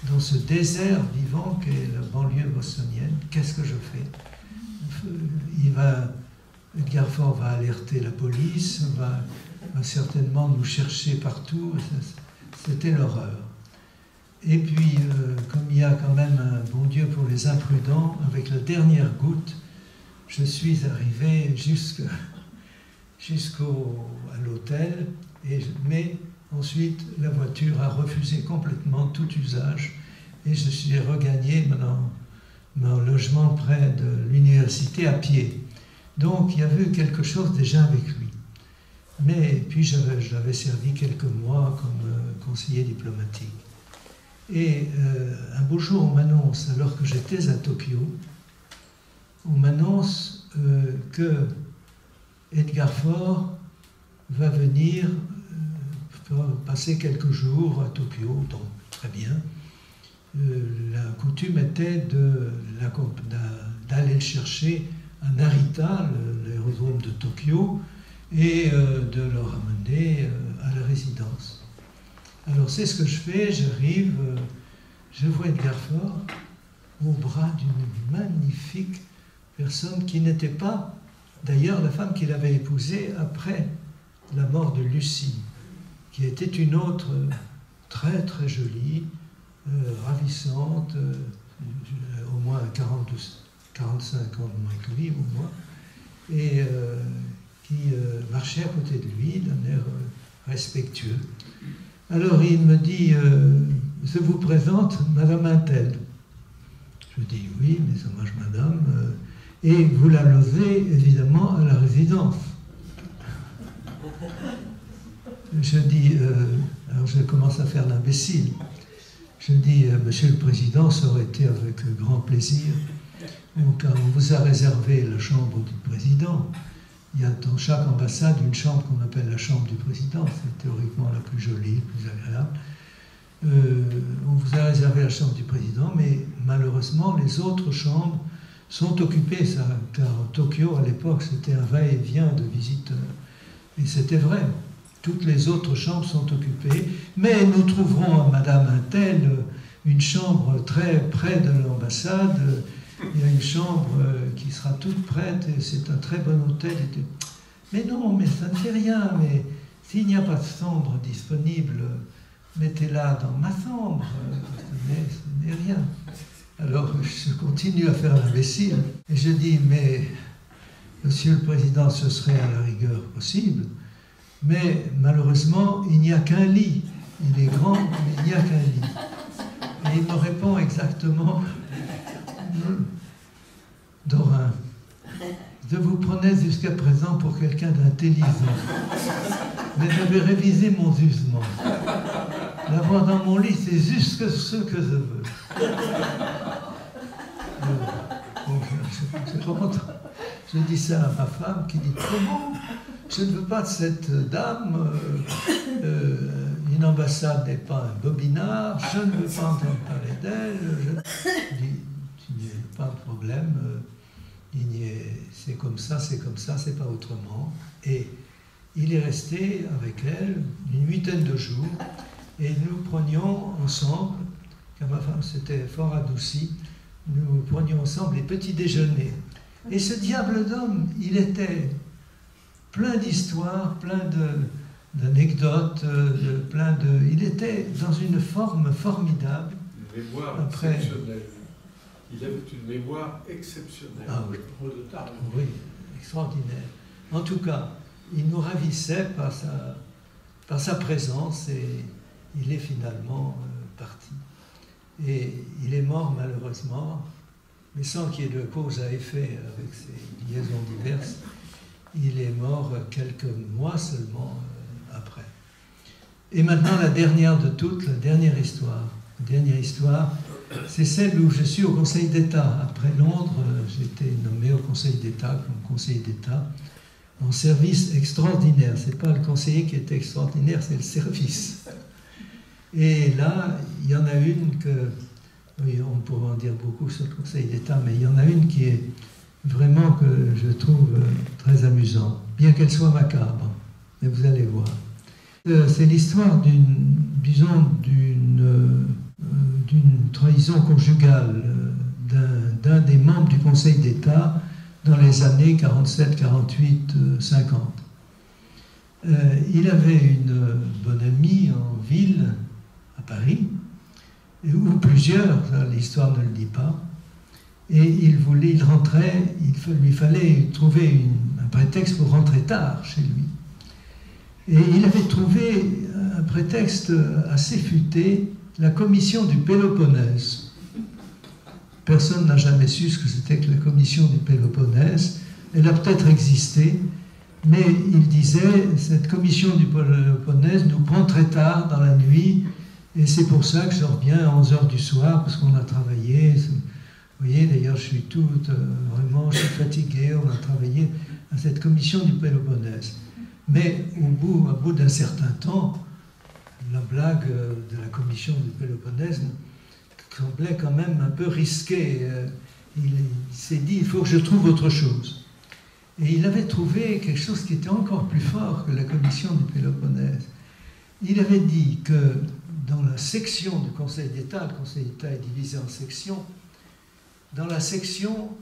dans ce désert vivant qu'est la banlieue bostonienne. Qu'est-ce que je fais? Edgar Faure va alerter la police, va certainement nous chercher partout. C'était l'horreur. Et puis, comme il y a quand même un bon Dieu pour les imprudents, avec la dernière goutte, je suis arrivé à l'hôtel, mais ensuite la voiture a refusé complètement tout usage et je suis regagné mon logement près de l'université à pied. Donc il y avait eu quelque chose déjà avec lui. Mais puis je l'avais servi quelques mois comme conseiller diplomatique. Et un beau jour on m'annonce, alors que j'étais à Tokyo, on m'annonce que Edgar Faure va venir passer quelques jours à Tokyo, donc très bien. La coutume était d'aller le chercher à Narita, l'aérodrome de Tokyo, et de le ramener à la résidence. Alors c'est ce que je fais, j'arrive, je vois Edgar Faure au bras d'une magnifique personne qui n'était pas, d'ailleurs, la femme qu'il avait épousée après la mort de Lucie, qui était une autre très très jolie, ravissante, au moins 45 ans de moins que lui, au moins, et qui marchait à côté de lui d'un air respectueux. Alors il me dit, je vous présente Madame Intel. Je dis oui, mais ça marche Madame. Et vous la logez évidemment à la résidence. Je dis, alors je commence à faire l'imbécile. Je dis, Monsieur le Président, ça aurait été avec grand plaisir. Donc, on vous a réservé la chambre du Président. Il y a dans chaque ambassade une chambre qu'on appelle la chambre du Président. C'est théoriquement la plus jolie, la plus agréable. On vous a réservé la chambre du Président, mais malheureusement, les autres chambres sont occupées, car Tokyo, à l'époque, c'était un va-et-vient de visiteurs. Et c'était vrai. Toutes les autres chambres sont occupées, mais nous trouverons à Madame Intel une chambre très près de l'ambassade. Il y a une chambre qui sera toute prête, et c'est un très bon hôtel. Mais non, mais ça ne fait rien, mais s'il n'y a pas de chambre disponible, mettez-la dans ma chambre, ce n'est rien. Alors je continue à faire l'imbécile, et je dis, mais Monsieur le Président, ce serait à la rigueur possible, mais malheureusement, il n'y a qu'un lit. Il est grand, mais il n'y a qu'un lit. Et il me répond exactement, Dorin, je vous prenais jusqu'à présent pour quelqu'un d'intelligent, mais j'avais révisé mon jugement. L'avoir dans mon lit, c'est juste ce que je veux. Je dis ça à ma femme qui dit, comment? Je ne veux pas de cette dame, une ambassade n'est pas un bobinard, je ne veux pas entendre parler d'elle. Je dis, il n'y a pas de problème, c'est comme ça, c'est pas autrement. Et il est resté avec elle une 8aine de jours, et nous prenions ensemble, car ma femme s'était fort adoucie, nous prenions ensemble les petits déjeuners. Et ce diable d'homme, il était plein d'histoires, plein d'anecdotes, il était dans une forme formidable. Une mémoire exceptionnelle. Il avait une mémoire exceptionnelle. Ah oui. Oui, extraordinaire. En tout cas, il nous ravissait par sa présence, et il est finalement partie. Et il est mort malheureusement, mais sans qu'il y ait de cause à effet avec ces liaisons diverses. Il est mort quelques mois seulement après. Et maintenant, la dernière de toutes, la dernière histoire, c'est celle où je suis au Conseil d'État. Après Londres, j'ai été nommé au Conseil d'État, comme conseiller d'État, en service extraordinaire. Ce n'est pas le conseiller qui est extraordinaire, c'est le service. Et là, il y en a une que, oui, on pourrait en dire beaucoup sur le Conseil d'État, mais il y en a une qui est vraiment que je trouve très amusante, bien qu'elle soit macabre, mais vous allez voir. C'est l'histoire d'une trahison conjugale d'un des membres du Conseil d'État dans les années 47, 48, 50. Il avait une bonne amie en ville, à Paris, ou plusieurs, l'histoire ne le dit pas, et il rentrait, il lui fallait trouver un prétexte pour rentrer tard chez lui. Et il avait trouvé un prétexte assez futé, la commission du Péloponnèse. Personne n'a jamais su ce que c'était que la commission du Péloponnèse. Elle a peut-être existé, mais il disait, cette commission du Péloponnèse nous prend très tard dans la nuit, et c'est pour ça que je reviens à 11h du soir, parce qu'on a travaillé. Vous voyez, d'ailleurs, je suis vraiment, je suis fatigué, on a travaillé à cette commission du Péloponnèse. Mais au bout d'un certain temps, la blague de la commission du Péloponnèse semblait quand même un peu risquée. Il s'est dit, il faut que je trouve autre chose. Et il avait trouvé quelque chose qui était encore plus fort que la commission du Péloponnèse. Il avait dit que dans la section du Conseil d'État, le Conseil d'État est divisé en sections, dans la section,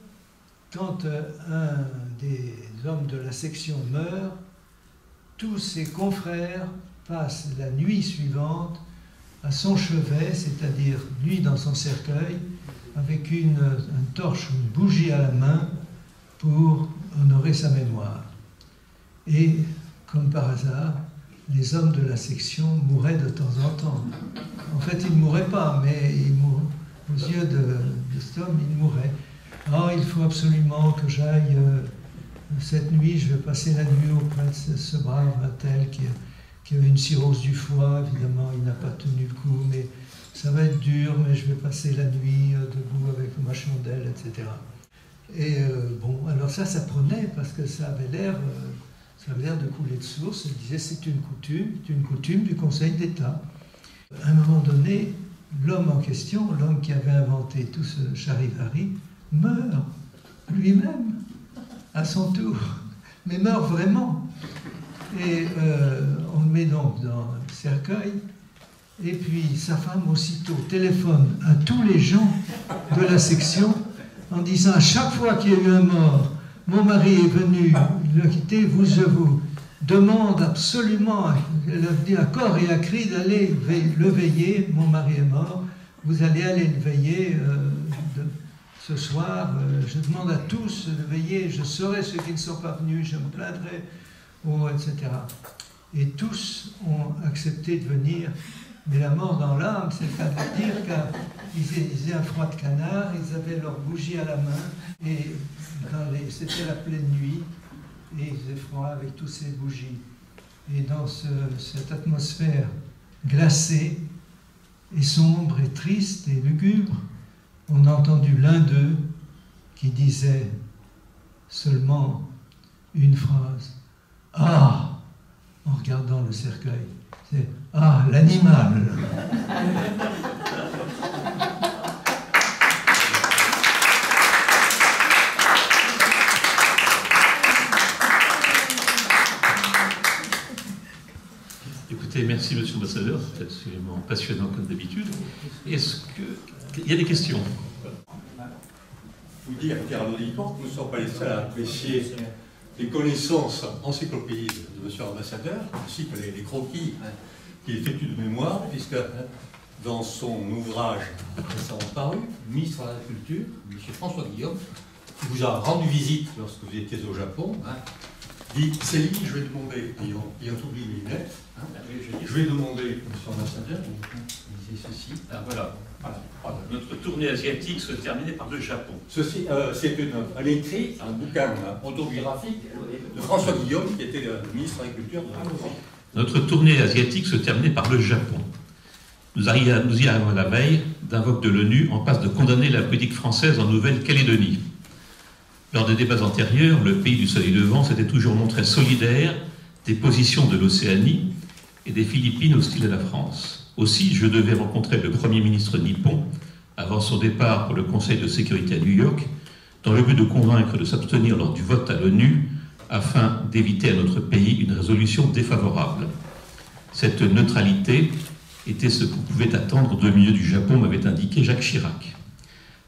quand un des hommes de la section meurt, tous ses confrères passent la nuit suivante à son chevet, c'est-à-dire lui dans son cercueil, avec une torche ou une bougie à la main pour honorer sa mémoire. Et, comme par hasard, les hommes de la section mouraient de temps en temps. En fait, ils ne mouraient pas, mais aux yeux de cet homme, ils mouraient. Oh, il faut absolument que j'aille... cette nuit, je vais passer la nuit auprès de ce brave tel qui avait une cirrhose du foie. Évidemment, il n'a pas tenu le coup, mais ça va être dur, mais je vais passer la nuit debout avec ma chandelle, etc. Et bon, alors ça prenait parce que ça avait l'air de couler de source. Il disait c'est une coutume du Conseil d'État. À un moment donné, l'homme en question, l'homme qui avait inventé tout ce charivari, meurt lui-même à son tour, mais meurt vraiment. Et on le met donc dans le cercueil, et puis sa femme aussitôt téléphone à tous les gens de la section en disant à chaque fois qu'il y a eu un mort, mon mari est venu le quitter, je vous demande absolument, elle a dit à corps et à cri d'aller le veiller, mon mari est mort, vous allez aller le veiller ce soir, je demande à tous de veiller, je saurai ceux qui ne sont pas venus, je me plaindrai, etc. Et tous ont accepté de venir, mais la mort dans l'âme, c'est le cas de dire qu'ils faisaient un froid de canard, ils avaient leur bougie à la main, et c'était la pleine nuit, et il faisait froid avec toutes ces bougies. Et dans cette atmosphère glacée, et sombre, et triste, et lugubre, on a entendu l'un d'eux qui disait seulement une phrase. « Ah !» en regardant le cercueil. C'est « Ah, l'animal !» Écoutez, merci Monsieur l'Ambassadeur, c'est absolument passionnant comme d'habitude. Est-ce qu'il y a des questions? Vous dire, car auditoire, que nous ne sommes pas les seuls à apprécier les connaissances encyclopédiques de M. l'Ambassadeur, ainsi que les croquis qu'il effectue de mémoire, puisque dans son ouvrage récemment paru, Ministre de la Culture, M. François Guillaume, qui vous a rendu visite lorsque vous étiez au Japon, dit Céline, je vais demander, ayant oublié les lunettes, hein, je vais demander, monsieur l'ambassadeur, c'est ceci. Ah, voilà. Notre tournée asiatique se terminait par le Japon. Ceci, elle a écrit un bouquin autobiographique de François Guillaume, qui était le ministre de l'Agriculture de la France. Notre tournée asiatique se terminait par le Japon. Nous y arrivons à la veille d'un vote de l'ONU en passe de condamner la politique française en Nouvelle-Calédonie. Lors des débats antérieurs, le pays du soleil levant s'était toujours montré solidaire des positions de l'Océanie et des Philippines hostiles à la France. Aussi, je devais rencontrer le Premier ministre nippon avant son départ pour le Conseil de sécurité à New York, dans le but de convaincre de s'abstenir lors du vote à l'ONU afin d'éviter à notre pays une résolution défavorable. Cette neutralité était ce qu'on pouvait attendre de mieux du Japon, m'avait indiqué Jacques Chirac.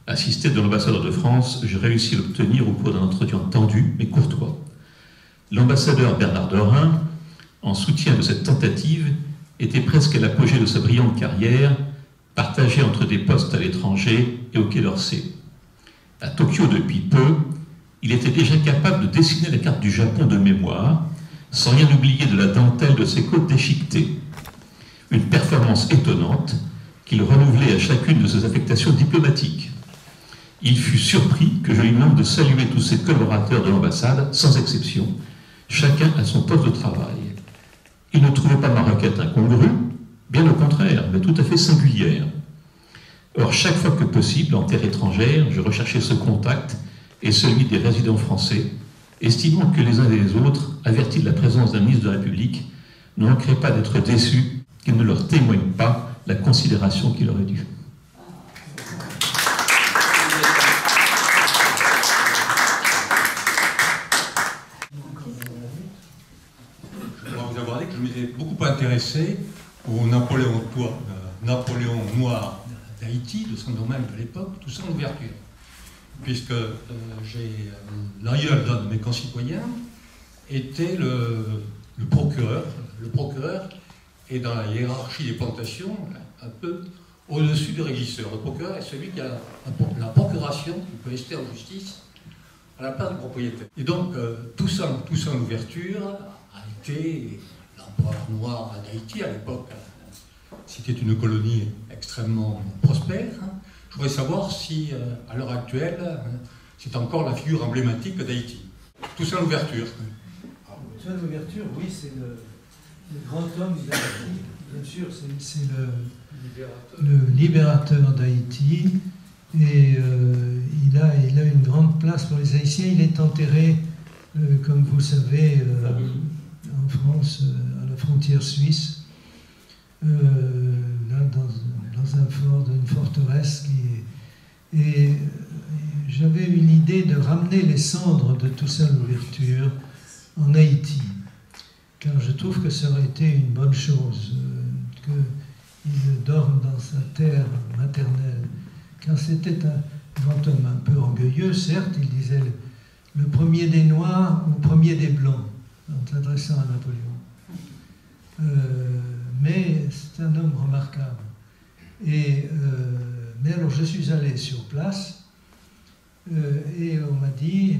Assisté de l'ambassadeur de France, j'ai réussi à l'obtenir au cours d'un entretien tendu mais courtois. L'ambassadeur Bernard Dorin, en soutien de cette tentative, était presque à l'apogée de sa brillante carrière, partagée entre des postes à l'étranger et au Quai d'Orsay. À Tokyo depuis peu, il était déjà capable de dessiner la carte du Japon de mémoire, sans rien oublier de la dentelle de ses côtes déchiquetées. Une performance étonnante qu'il renouvelait à chacune de ses affectations diplomatiques. Il fut surpris que je lui demande de saluer tous ses collaborateurs de l'ambassade, sans exception, chacun à son poste de travail. Il ne trouvait pas ma requête incongrue, bien au contraire, mais tout à fait singulière. Or, chaque fois que possible, en terre étrangère, je recherchais ce contact et celui des résidents français, estimant que les uns et les autres, avertis de la présence d'un ministre de la République, ne manqueraient pas d'être déçus qu'il ne leur témoigne pas la considération qu'il aurait due. Je dois vous avouer que je m'étais beaucoup intéressé au Napoléon noir d'Haïti, de son domaine de l'époque, tout ça en ouverture. Puisque l'aïeul d'un de mes concitoyens était le procureur. Le procureur est dans la hiérarchie des plantations un peu au-dessus du régisseur. Le procureur est celui qui a la procuration, qui peut rester en justice à la place du propriétaire. Et donc, tout ça en ouverture a été l'empereur noir d'Haïti à l'époque. C'était une colonie extrêmement prospère. Je voudrais savoir si, à l'heure actuelle, c'est encore la figure emblématique d'Haïti. Tout ça en ouverture. Tout ça en ouverture, oui, c'est le grand homme d'Haïti. Bien sûr, c'est le libérateur d'Haïti. Et il a une grande place pour les Haïtiens. Il est enterré, comme vous le savez, en France, à la frontière suisse, là, dans un fort, dans une forteresse. Et j'avais eu l'idée de ramener les cendres de tout ça à l'ouverture en Haïti, car je trouve que ça aurait été une bonne chose qu'il dorme dans sa terre maternelle. Car c'était un grand homme un peu orgueilleux, certes, il disait le premier des Noirs ou le premier des Blancs, en s'adressant à Napoléon. Mais c'est un homme remarquable. Mais alors je suis allé sur place et on m'a dit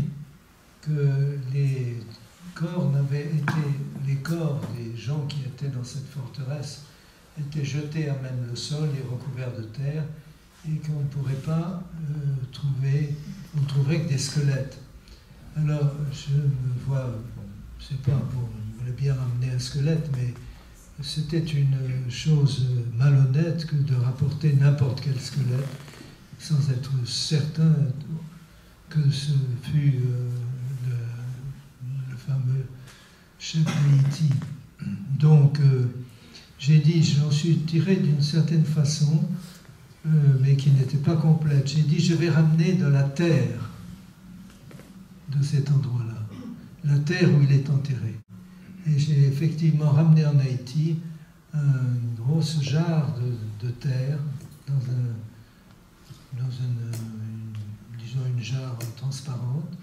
que les corps des gens qui étaient dans cette forteresse étaient jetés à même le sol et recouverts de terre, et qu'on ne pourrait pas on ne trouverait que des squelettes. Alors, je me vois, c'est pas pour, je voulais bien ramener un squelette, mais c'était une chose malhonnête que de rapporter n'importe quel squelette, sans être certain que ce fut le fameux chef d'Haïti. Donc, j'ai dit, j'en suis tiré d'une certaine façon, mais qui n'était pas complète. J'ai dit, je vais ramener de la terre de cet endroit-là, la terre où il est enterré. Et j'ai effectivement ramené en Haïti une grosse jarre de terre disons une jarre transparente,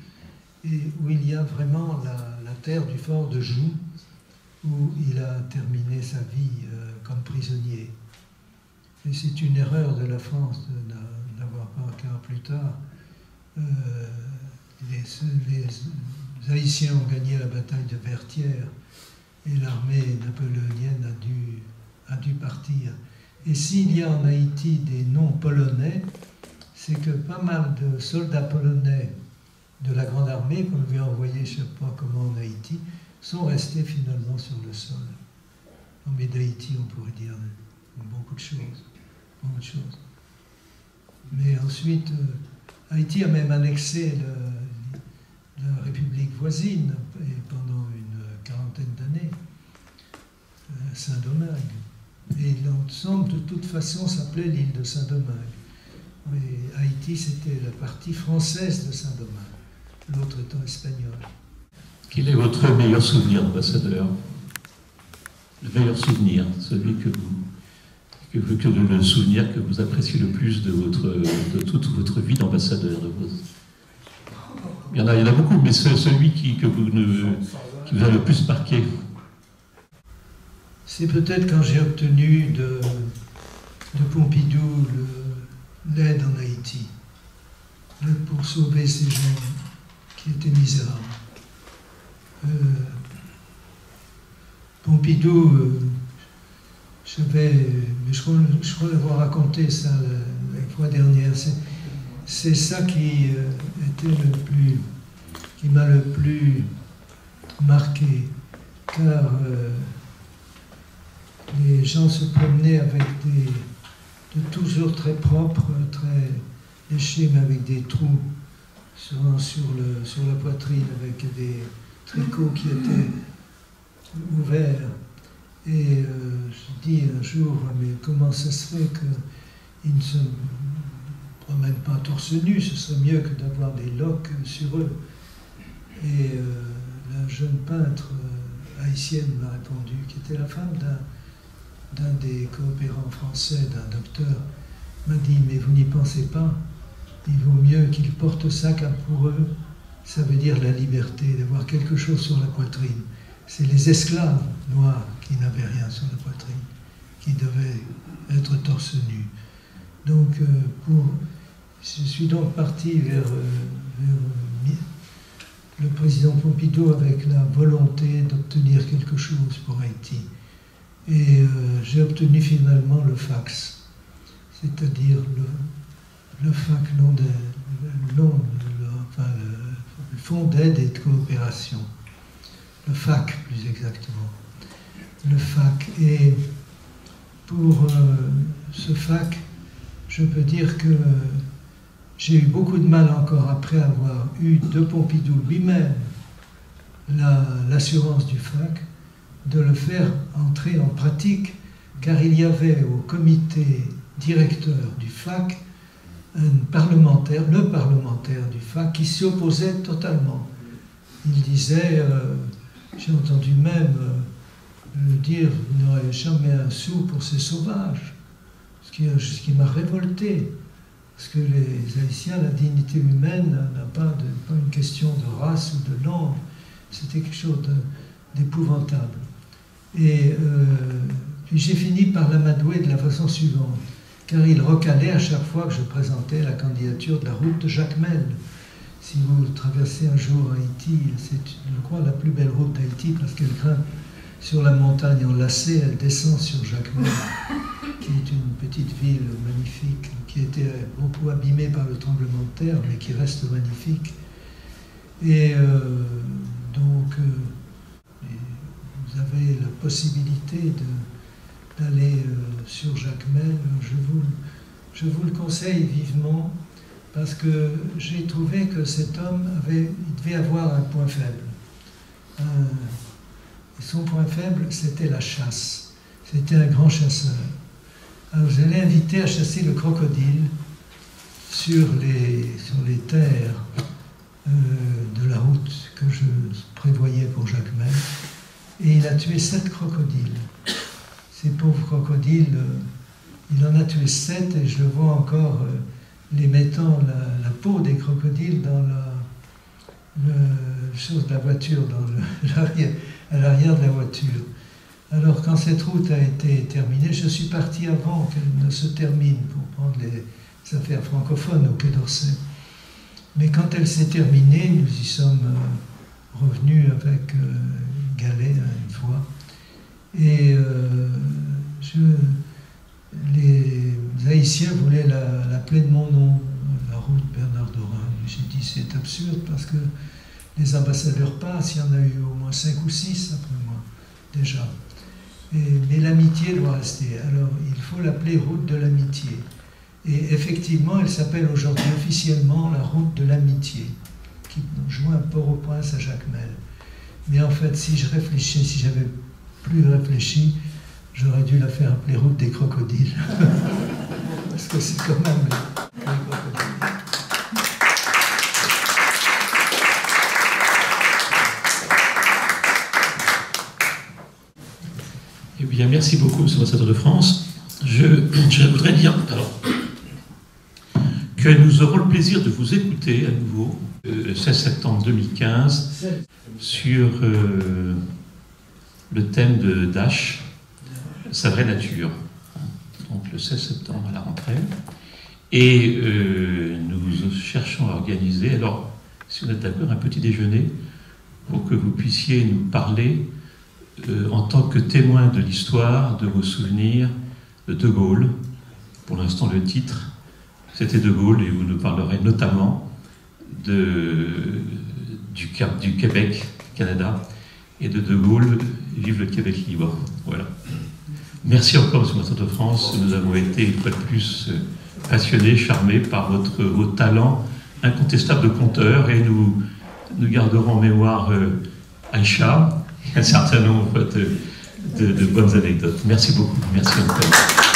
et où il y a vraiment la terre du fort de Joux, où il a terminé sa vie comme prisonnier. Et c'est une erreur de la France d'avoir pas, car plus tard, Haïtiens ont gagné la bataille de Vertières et l'armée napoléonienne a dû partir. Et s'il y a en Haïti des noms polonais, c'est que pas mal de soldats polonais de la Grande Armée, qu'on lui a envoyé, je ne sais pas comment, en Haïti, sont restés finalement sur le sol. Mais d'Haïti, on pourrait dire beaucoup de choses. Beaucoup de choses. Mais ensuite, Haïti a même annexé la République voisine et pendant une quarantaine d'années, Saint-Domingue. Et l'ensemble, de toute façon, s'appelait l'île de Saint-Domingue. Mais Haïti, c'était la partie française de Saint-Domingue, l'autre étant espagnol. Quel est votre meilleur souvenir, ambassadeur? Le meilleur souvenir, celui le souvenir que vous appréciez le plus de toute votre vie d'ambassadeur. Il y en a beaucoup, mais c'est celui qui vous a le plus marqué. C'est peut-être quand j'ai obtenu de Pompidou l'aide en Haïti, pour sauver ces gens qui étaient misérables. Pompidou, je crois l'avoir raconté ça la fois dernière, c'est ça qui m'a le plus marqué, car les gens se promenaient avec toujours très propres, très léchés, mais avec des trous sur la poitrine, avec des tricots qui étaient ouverts. Et je dis un jour, mais comment ça se fait qu'ils ne se promènent pas torse nu? Ce serait mieux que d'avoir des loques sur eux. Et la jeune peintre haïtienne m'a répondu, qui était la femme d'un des coopérants français, d'un docteur, m'a dit, mais vous n'y pensez pas, il vaut mieux qu'ils portent ça, car pour eux, ça veut dire la liberté, d'avoir quelque chose sur la poitrine. C'est les esclaves noirs qui n'avaient rien sur la poitrine, qui devaient être torse nu. Donc, je suis donc parti vers le président Pompidou avec la volonté d'obtenir quelque chose pour Haïti. Et j'ai obtenu finalement le FACS, c'est-à-dire le FAC, le Fonds d'aide et de coopération. Le FAC, plus exactement. Le FAC. Et pour ce FAC, je peux dire que j'ai eu beaucoup de mal encore, après avoir eu de Pompidou lui-même l'assurance du FAC, de le faire entrer en pratique, car il y avait au comité directeur du FAC le parlementaire du FAC, qui s'y opposait totalement. Il disait, j'ai entendu même dire, vous n'aurez jamais un sou pour ces sauvages, ce qui m'a révolté, parce que les Haïtiens, la dignité humaine n'a pas une question de race ou de langue, c'était quelque chose d'épouvantable. Et puis j'ai fini par l'amadouer de la façon suivante, car il recalait à chaque fois que je présentais la candidature de la route de Jacmel. Si vous traversez un jour Haïti, c'est, je crois, la plus belle route d'Haïti, parce qu'elle grimpe sur la montagne enlacée, elle descend sur Jacmel, qui est une petite ville magnifique, qui était beaucoup abîmée par le tremblement de terre, mais qui reste magnifique. Et donc, vous avez la possibilité d'aller sur Jacmel. Je vous le conseille vivement, parce que j'ai trouvé que cet homme il devait avoir un point faible. Et son point faible, c'était la chasse. C'était un grand chasseur. Alors je l'ai invité à chasser le crocodile sur les terres de la route que je prévoyais pour Jacmel. Et il a tué 7 crocodiles. Ces pauvres crocodiles, il en a tué 7, et je le vois encore les mettant la peau des crocodiles dans la voiture, à l'arrière de la voiture. Alors quand cette route a été terminée, je suis parti avant qu'elle ne se termine pour prendre les affaires francophones au Quai d'Orsay. Mais quand elle s'est terminée, nous y sommes revenu avec Gallet une fois. Et les Haïtiens voulaient l'appeler de mon nom, la route Bernard Dorin. J'ai dit c'est absurde parce que les ambassadeurs passent, il y en a eu au moins 5 ou 6 après moi, déjà. Mais l'amitié doit rester, alors il faut l'appeler route de l'amitié. Et effectivement, elle s'appelle aujourd'hui officiellement la route de l'amitié, qui joint Port-au-Prince à Jacmel. Mais en fait, si j'avais plus réfléchi, j'aurais dû la faire appeler route des crocodiles. Parce que c'est quand même les crocodiles. Eh bien, merci beaucoup, Monsieur l'ambassadeur de France. Je voudrais dire que nous aurons le plaisir de vous écouter à nouveau le 16 septembre 2015 sur le thème de Dash, sa vraie nature. Donc le 16 septembre à la rentrée. Et nous cherchons à organiser, alors si vous êtes d'accord, un petit déjeuner pour que vous puissiez nous parler en tant que témoin de l'histoire, de vos souvenirs de De Gaulle. Pour l'instant, le titre, c'était De Gaulle, et vous nous parlerez notamment du Québec, Canada, et de De Gaulle, vive le Québec libre. Voilà. Merci encore, Monsieur l'ambassadeur de France. Nous avons été, une fois de plus, passionnés, charmés par vos talents incontestables de conteur, et nous garderons en mémoire Aïcha, un certain nombre de bonnes anecdotes. Merci beaucoup. Merci encore.